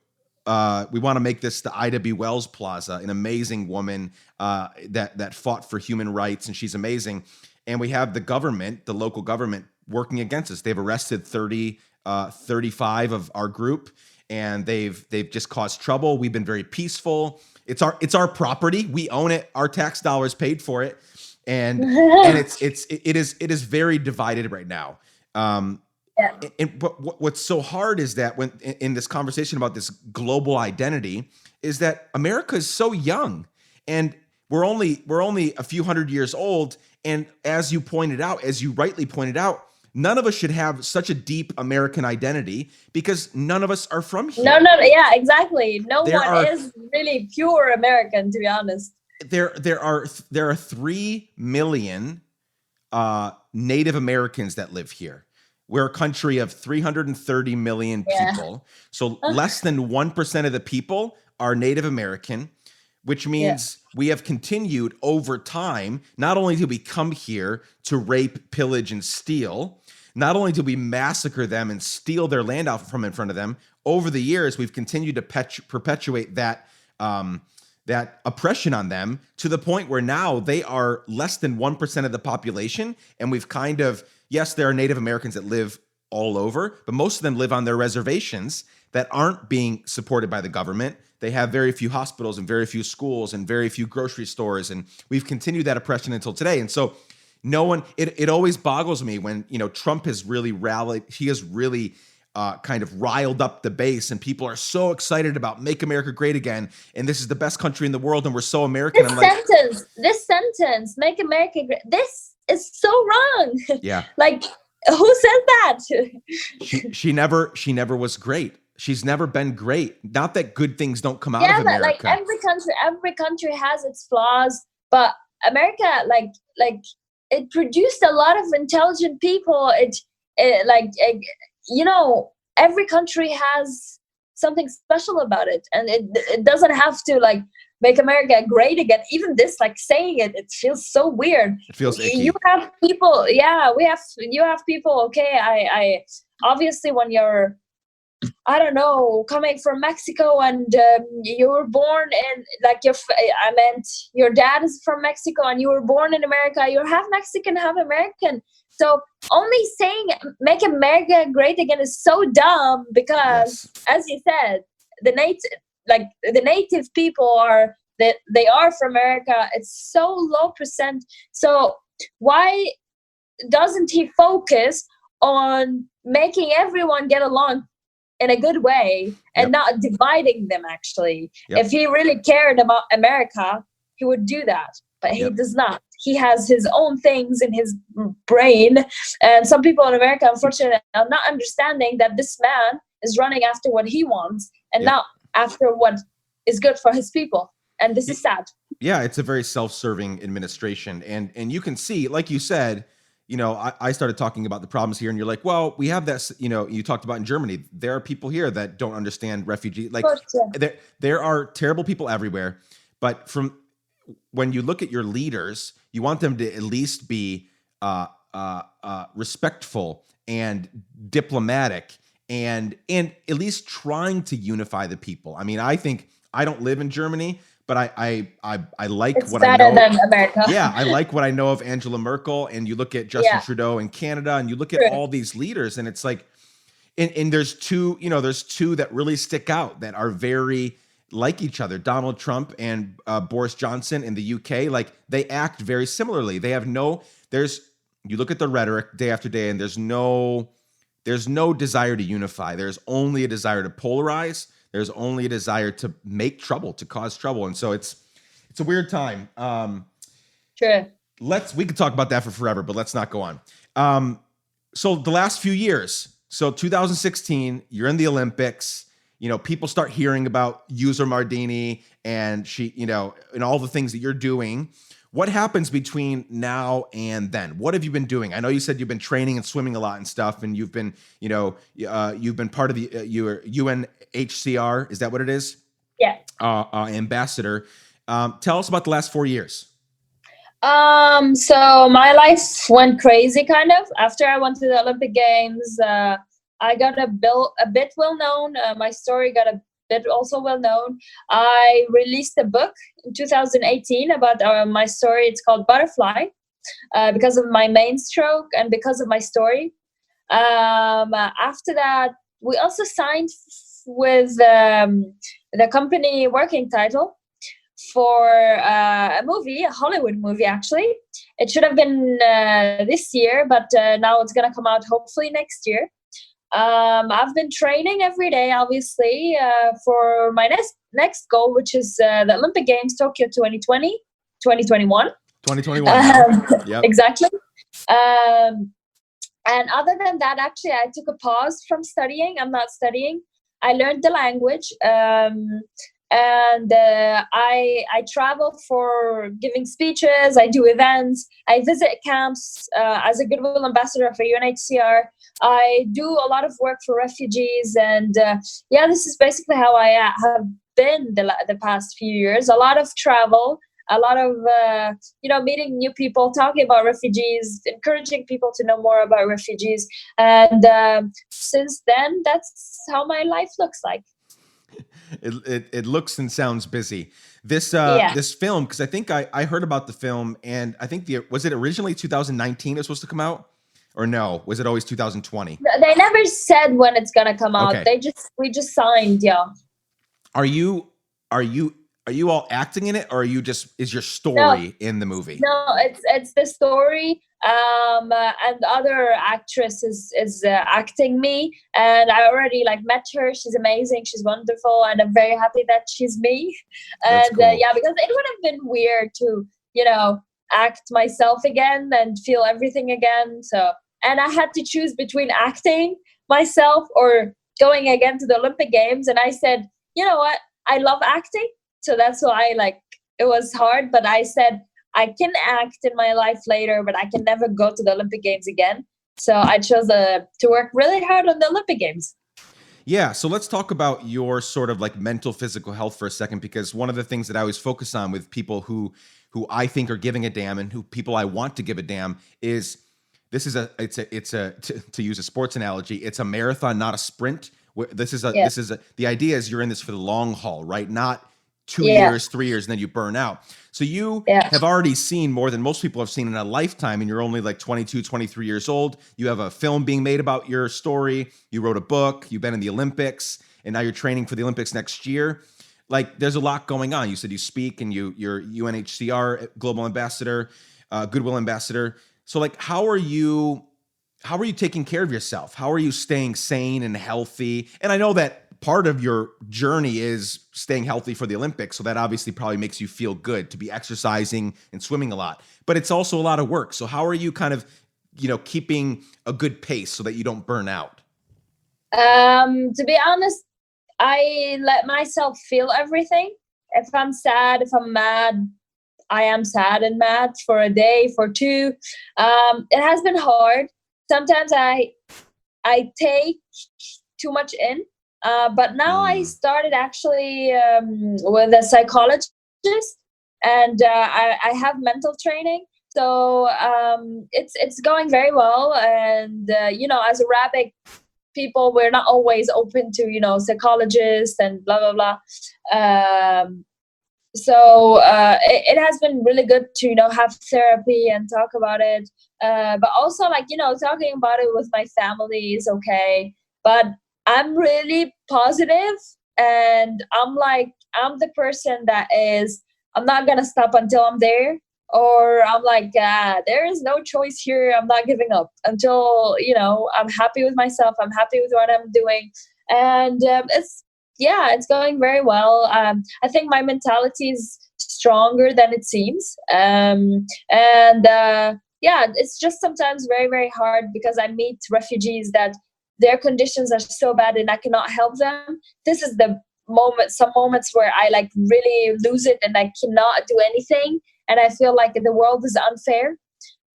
we want to make this the Ida B. Wells Plaza, an amazing woman that fought for human rights, and she's amazing. And we have the local government, working against us. They've arrested 35 of our group, and they've just caused trouble. We've been very peaceful. It's our property. We own it. Our tax dollars paid for it, and it is very divided right now. But what's so hard is that when in this conversation about this global identity is that America is so young, and we're only a few hundred years old. And as you rightly pointed out, none of us should have such a deep American identity because none of us are from here. No, yeah, exactly. No one is really pure American, to be honest. There are 3 million Native Americans that live here. We're a country of 330 million people. So less than 1% of the people are Native American, which means we have continued over time. Not only did we come here to rape, pillage, and steal, not only did we massacre them and steal their land out from in front of them, over the years, we've continued to perpetuate that oppression on them to the point where now they are less than 1% of the population. And we've kind of, yes, there are Native Americans that live all over, but most of them live on their reservations that aren't being supported by the government. They have very few hospitals and very few schools and very few grocery stores. And we've continued that oppression until today. And so it always boggles me when, Trump has really rallied. He has really kind of riled up the base, and people are so excited about Make America Great Again, and this is the best country in the world, and we're so American. This sentence, Make America Great, this is so wrong. Yeah. Like, who said that? She never was great. She's never been great. Not that good things don't come out of America. Like every country has its flaws, but America, like it produced a lot of intelligent people. Every country has something special about it, and it doesn't have to Make America Great Again. Even this, saying it feels so weird. It feels icky. You have people, you have people. Okay, I obviously when you're, I don't know, coming from Mexico and you were born in your dad is from Mexico and you were born in America. You're half Mexican, half American. So only saying Make America Great Again is so dumb because, as you said, the native people they are from America. It's so low percent. So why doesn't he focus on making everyone get along in a good way and not dividing them? Actually, if he really cared about America, he would do that, but he does not. He has his own things in his brain, and some people in America, unfortunately, are not understanding that this man is running after what he wants and not after what is good for his people. And this is sad. Yeah, it's a very self-serving administration, and you can see, like you said, I started talking about the problems here, and you're like, well, we have this, you talked about in Germany, there are people here that don't understand refugees. There are terrible people everywhere, but when you look at your leaders, you want them to at least be respectful and diplomatic and at least trying to unify the people. I mean, I think, I don't live in Germany, but I like it's what I know. It's better than America. Yeah, I like what I know of Angela Merkel, and you look at Justin Trudeau in Canada, and you look at all these leaders, and it's like, And there's two that really stick out that are very like each other. Donald Trump and Boris Johnson in the UK, like they act very similarly. They have you look at the rhetoric day after day, and there's no desire to unify. There's only a desire to polarize. There's only a desire to make trouble, to cause trouble. And so it's a weird time. Sure. We could talk about that for forever, but let's not go on. So the last few years, so 2016, you're in the Olympics, people start hearing about Yursa Mardini and she, and all the things that you're doing. What happens between now and then? What have you been doing? I know you said you've been training and swimming a lot and stuff, and you've been, you've been part of the your UNHCR. Is that what it is? Yeah. Ambassador. Tell us about the last 4 years. So my life went crazy kind of after I went to the Olympic Games. I got a bit well known. My story got a bit also well known. I released a book in 2018 about my story. It's called Butterfly, because of my main stroke and because of my story. After that, we also signed with the company Working Title for a movie, a Hollywood movie actually. It should have been this year, but now it's gonna come out hopefully next year. I've been training every day, obviously, for my next goal, which is the Olympic Games Tokyo 2021. Yep. Exactly. And other than that, actually, I took a pause from studying. I'm not studying. I learned the language. And I travel for giving speeches. I do events. I visit camps as a Goodwill Ambassador for UNHCR. I do a lot of work for refugees, and this is basically how I have been the past few years. A lot of travel, a lot of meeting new people, talking about refugees, encouraging people to know more about refugees, and since then, that's how my life looks like. It looks and sounds busy. This film, because I think I heard about the film, and I think was it originally 2019 it was supposed to come out, or no? Was it always 2020? They never said when it's gonna come out. Okay. We just signed, yeah. Are you all acting in it, or is your story in the movie? No, it's the story. And the other actress is acting me, and I already met her. She's amazing. She's wonderful, and I'm very happy that she's me. And cool. because it would have been weird to act myself again and feel everything again. So, and I had to choose between acting myself or going again to the Olympic Games, and I said, you know what, I love acting, so that's why it was hard, but I said, I can act in my life later, but I can never go to the Olympic Games again. So I chose to work really hard on the Olympic Games. Yeah, so let's talk about your sort of mental, physical health for a second, because one of the things that I always focus on with people who I think are giving a damn and who people I want to give a damn is to use a sports analogy, it's a marathon, not a sprint. The idea is you're in this for the long haul, right? Not 2 years, 3 years, and then you burn out. So you have already seen more than most people have seen in a lifetime, and you're only 22, 23 years old. You have a film being made about your story. You wrote a book. You've been in the Olympics, and now you're training for the Olympics next year. There's a lot going on. You said you speak, and you're UNHCR Global Ambassador, Goodwill Ambassador. So how are you taking care of yourself? How are you staying sane and healthy? And I know that part of your journey is staying healthy for the Olympics. So that obviously probably makes you feel good to be exercising and swimming a lot, but it's also a lot of work. So how are you kind of, keeping a good pace so that you don't burn out? To be honest, I let myself feel everything. If I'm sad, if I'm mad, I am sad and mad for a day, for two. It has been hard. Sometimes I take too much in. But now I started actually with a psychologist, and I have mental training. So it's going very well. And, as Arabic people, we're not always open to, psychologists and blah, blah, blah. So it has been really good to, have therapy and talk about it. But also talking about it with my family is okay. but I'm really positive, and I'm the person that is, I'm not gonna stop until I'm there, or I'm like, there is no choice here. I'm not giving up until, I'm happy with myself. I'm happy with what I'm doing. And it's going very well. I think my mentality is stronger than it seems. It's just sometimes very, very hard because I meet refugees that their conditions are so bad and I cannot help them. This is some moments where I like really lose it and I cannot do anything, and I feel like the world is unfair.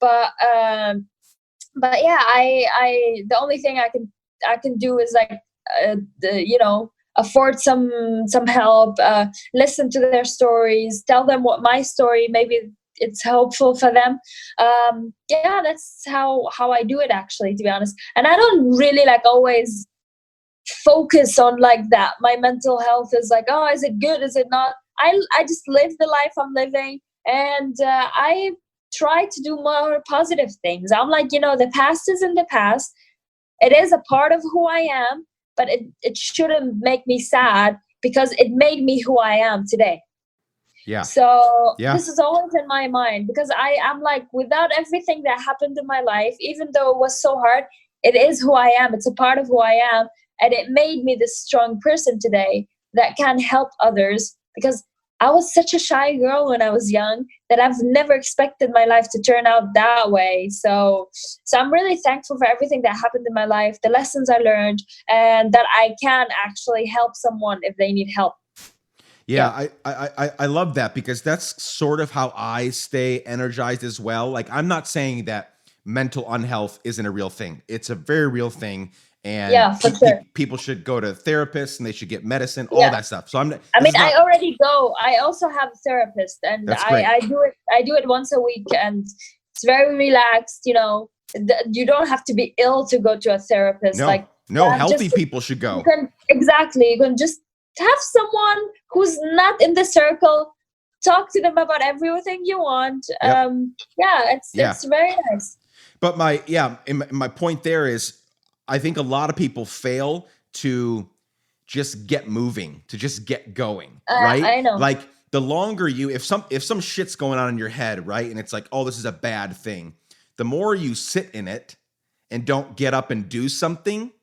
But yeah, I the only thing I can do is like afford some help, listen to their stories, tell them what my story, maybe it's helpful for them. That's how I do it, actually, to be honest. And I don't really like always focus on like that. My mental health is like, oh, is it good, is it not? I just live the life I'm living, and I try to do more positive things. I'm like, the past is in the past. It is a part of who I am, but it shouldn't make me sad because it made me who I am today. Yeah. So yeah. This is always in my mind, because I am like, without everything that happened in my life, even though it was so hard, it is who I am. It's a part of who I am. And it made me this strong person today that can help others, because I was such a shy girl when I was young that I've never expected my life to turn out that way. So I'm really thankful for everything that happened in my life, the lessons I learned, and that I can actually help someone if they need help. Yeah. I love that, because that's sort of how I stay energized as well. Like, I'm not saying that mental unhealth isn't a real thing. It's a very real thing. And for sure. People should go to therapists and they should get medicine, all that stuff. So I already go. I also have a therapist, and I do it. I do it once a week, and it's very relaxed. You don't have to be ill to go to a therapist. Healthy people should go. You can just have someone who's not in the circle. Talk to them about everything you want. It's very nice. But my point there is, I think a lot of people fail to just get moving, to just get going, right? I know. Like, the longer if some shit's going on in your head, right, and it's like, oh, this is a bad thing, the more you sit in it and don't get up and do something,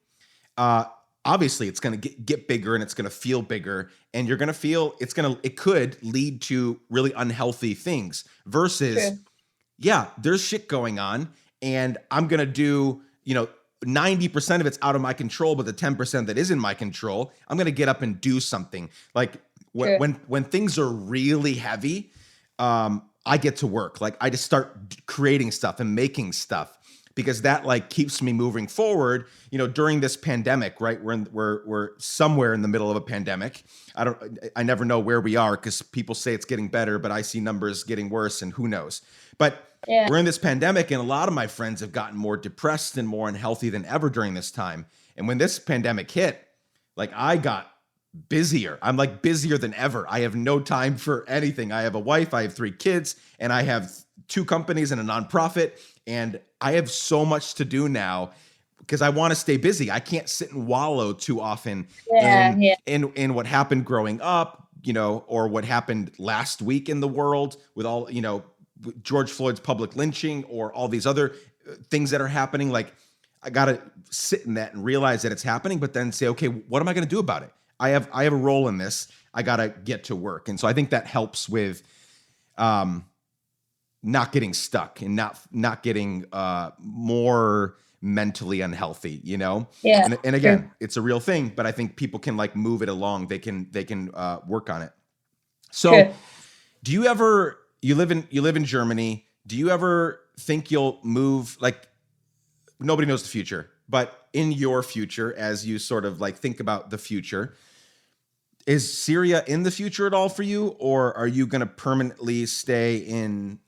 obviously it's going to get bigger, and it's going to feel bigger, and you're going to feel it could lead to really unhealthy things versus, there's shit going on, and I'm going to do, 90% of it's out of my control, but the 10% that is in my control, I'm going to get up and do something. Like when things are really heavy, I get to work. Like, I just start creating stuff and making stuff, because that like keeps me moving forward. During this pandemic, right? We're somewhere in the middle of a pandemic. I never know where we are, because people say it's getting better, but I see numbers getting worse, and who knows. But we're in this pandemic, and a lot of my friends have gotten more depressed and more unhealthy than ever during this time. And when this pandemic hit, like, I got busier. I'm like busier than ever. I have no time for anything. I have a wife, I have 3 kids, and I have 2 companies and a nonprofit, and I have so much to do now because I want to stay busy. I can't sit and wallow too often in what happened growing up, or what happened last week in the world with all, George Floyd's public lynching, or all these other things that are happening. Like, I got to sit in that and realize that it's happening, but then say, okay, what am I going to do about it? I have a role in this. I got to get to work. And so I think that helps with not getting stuck and not getting more mentally unhealthy, Yeah. And again, it's a real thing, but I think people can like move it along. They can work on it. So do you ever, you live in Germany. Do you ever think you'll move? Like, nobody knows the future, but in your future, as you sort of like think about the future, is Syria in the future at all for you, or are you going to permanently stay in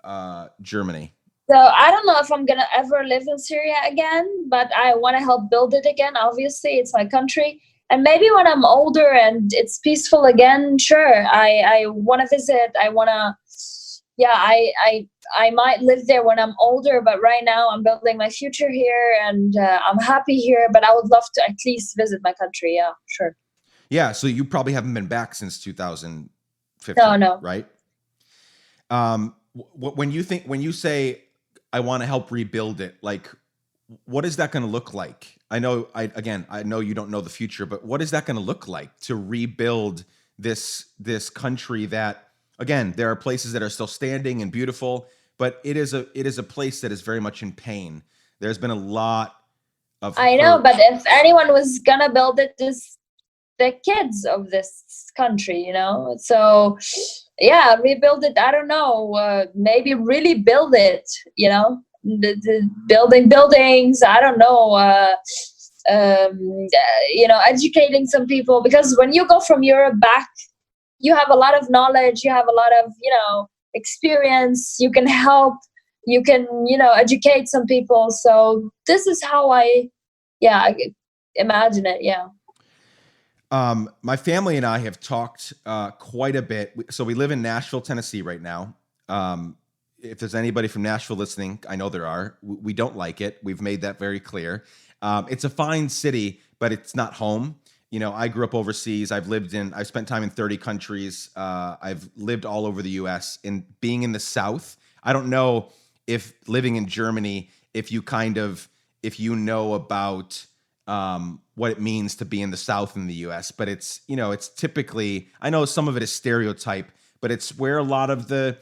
Germany? So I don't know if I'm going to ever live in Syria again, but I want to help build it again. Obviously, it's my country. And maybe when I'm older and it's peaceful again, sure, I want to visit. I want to, yeah, I might live there when I'm older, but right now I'm building my future here, and I'm happy here. But I would love to at least visit my country. Yeah, sure. Yeah. So you probably haven't been back since 2015, No, no. right? When you say I want to help rebuild it, like, what is that going to look like? I know you don't know the future, but what is that going to look like to rebuild this country that, again, there are places that are still standing and beautiful, but it is a place that is very much in pain. There's been a lot of I know, hurt. but if anyone was gonna build it, just the kids of this country, So, yeah, rebuild it. I don't know. Maybe really build it. The building buildings. I don't know. Educating some people, because when you go from Europe back, you have a lot of knowledge. You have a lot of experience. You can help. You can educate some people. So this is how I imagine it. Yeah. My family and I have talked quite a bit. So we live in Nashville, Tennessee right now. If there's anybody from Nashville listening, I know there are. We don't like it. We've made that very clear. It's a fine city, but it's not home. I grew up overseas. I've spent time in 30 countries. I've lived all over the US, and being in the South, I don't know if living in Germany, if you know about what it means to be in the South in the US, but it's typically, I know some of it is stereotype, but it's where a lot of the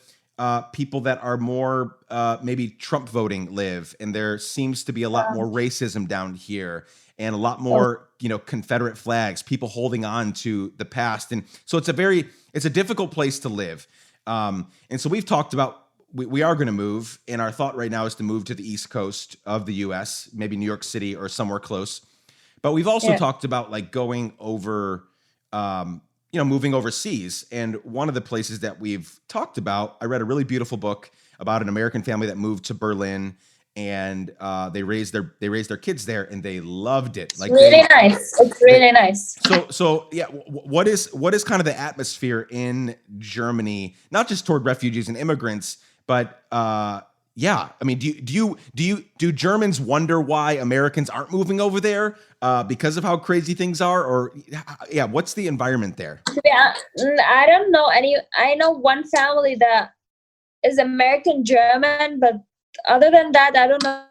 people that are more maybe Trump voting live, and there seems to be a lot more racism down here, and a lot more Confederate flags, people holding on to the past, and so it's a difficult place to live. And so we've talked about we are going to move, and our thought right now is to move to the East Coast of the US, maybe New York City or somewhere close. But we've also talked about like going over, moving overseas. And one of the places that we've talked about, I read a really beautiful book about an American family that moved to Berlin, and they raised their kids there, and they loved it. Like, nice. It's really nice. So yeah, what is kind of the atmosphere in Germany, not just toward refugees and immigrants, but yeah, I mean, do Germans wonder why Americans aren't moving over there because of how crazy things are, or yeah, what's the environment there? Yeah, I don't know any. I know one family that is American German, but other than that, I don't know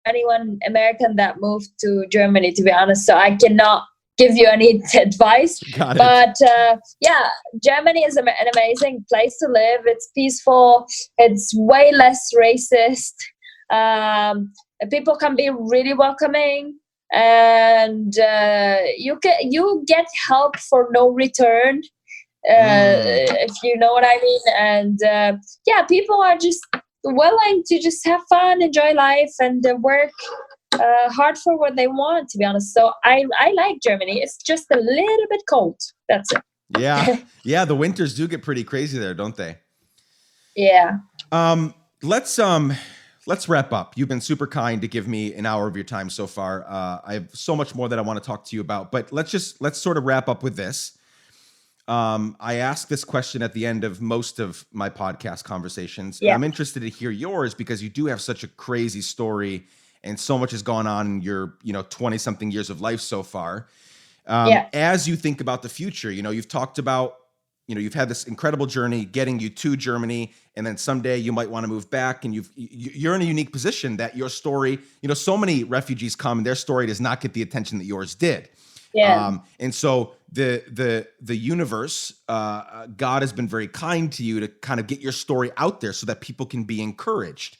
anyone American that moved to Germany, to be honest. So I cannot give you any advice. Got it. But yeah, Germany is an amazing place to live. It's peaceful. It's way less racist. People can be really welcoming, and you get help for no return, if you know what I mean. And yeah, people are just willing to just have fun, enjoy life, and work hard for what they want, to be honest. So I like Germany. It's just a little bit cold. That's it. Yeah. The winters do get pretty crazy there, don't they? Yeah. Let's wrap up. You've been super kind to give me an hour of your time so far. I have so much more that I want to talk to you about, but let's sort of wrap up with this. I ask this question at the end of most of my podcast conversations. Yeah. I'm interested to hear yours because you do have such a crazy story, and so much has gone on in your 20 something years of life so far. As you think about the future, you've talked about, you've had this incredible journey getting you to Germany, and then someday you might want to move back, and you're in a unique position that your story, so many refugees come and their story does not get the attention that yours did. Yeah. And so the universe, God has been very kind to you to kind of get your story out there so that people can be encouraged.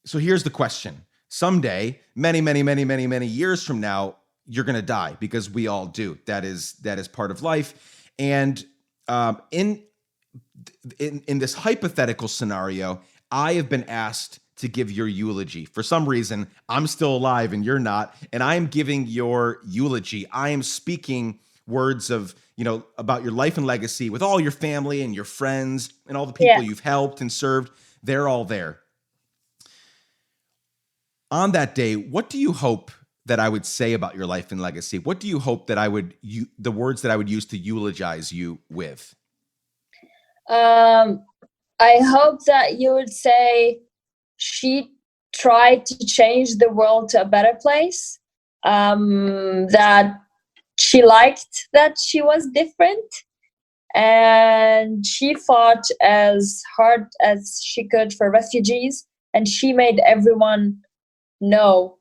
So here's the question. Someday, many, many, many, many, many years from now, you're going to die, because we all do. That is part of life. And in this hypothetical scenario, I have been asked to give your eulogy. For some reason, I'm still alive and you're not, and I am giving your eulogy. I am speaking words of, about your life and legacy with all your family and your friends and all the people you've helped and served. They're all there. On that day, what do you hope that I would say about your life and legacy? What do you hope that the words that I would use to eulogize you with? Um, I hope that you would say she tried to change the world to a better place. That she liked that she was different, and she fought as hard as she could for refugees, and she made everyone know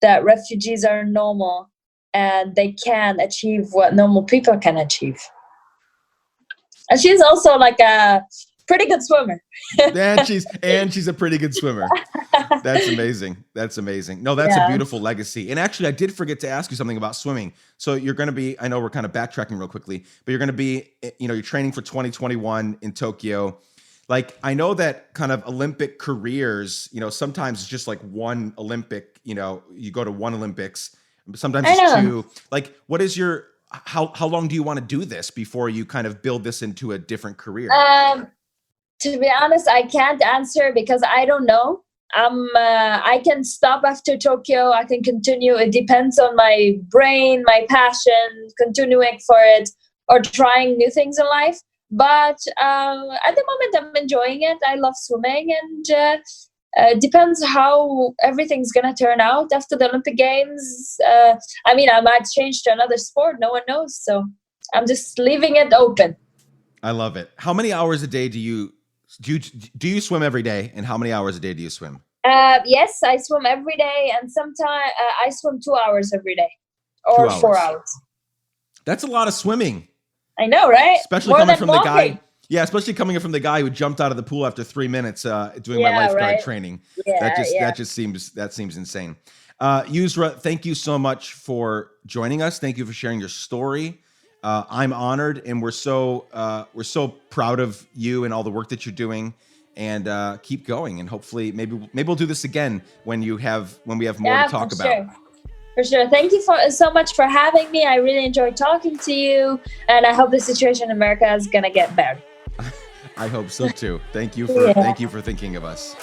that refugees are normal and they can achieve what normal people can achieve. And she's also like a pretty good swimmer. and she's a pretty good swimmer. That's amazing. That's amazing. No, that's a beautiful legacy. And actually, I did forget to ask you something about swimming. So you're going to be, I know we're kind of backtracking real quickly, but you're going to be, you're training for 2021 in Tokyo. Like, I know that kind of Olympic careers, sometimes it's just like one Olympic, you go to one Olympics, sometimes it's two. Like, what is your, how long do you want to do this before you kind of build this into a different career? To be honest, I can't answer because I don't know. I can stop after Tokyo. I can continue. It depends on my brain, my passion, continuing for it or trying new things in life. But at the moment, I'm enjoying it. I love swimming, and it depends how everything's going to turn out after the Olympic Games. I might change to another sport. No one knows. So I'm just leaving it open. I love it. How many hours a day do you swim every day? And how many hours a day do you swim? Yes, I swim every day. And sometimes I swim 2 hours every day or 4 hours. That's a lot of swimming. I know, right? Especially coming from the guy. Yeah, especially coming from the guy who jumped out of the pool after 3 minutes doing my lifeguard training. Yeah, that seems insane. Yusra, thank you so much for joining us. Thank you for sharing your story. I'm honored, and we're so proud of you and all the work that you're doing. And keep going. And hopefully, maybe we'll do this again when we have more to talk about. Sure. For sure. Thank you so much for having me. I really enjoyed talking to you, and I hope the situation in America is gonna get better. I hope so too. Thank you for thinking of us.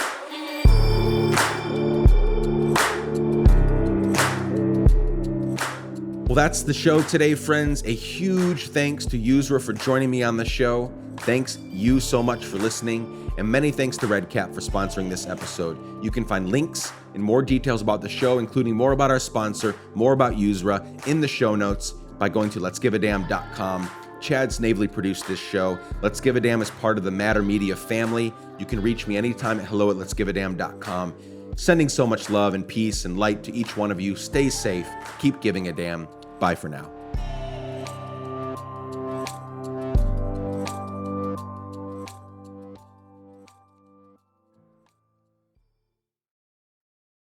Well, that's the show today, friends. A huge thanks to Yusra for joining me on the show. Thanks you so much for listening, and many thanks to Red Kap for sponsoring this episode. You can find links and more details about the show, including more about our sponsor, more about Yusra, in the show notes by going to letsgiveadamn.com. Chad Snavely produced this show. Let's Give a Damn is part of the Matter Media family. You can reach me anytime at hello@letsgiveadamn.com. Sending so much love and peace and light to each one of you. Stay safe. Keep giving a damn. Bye for now.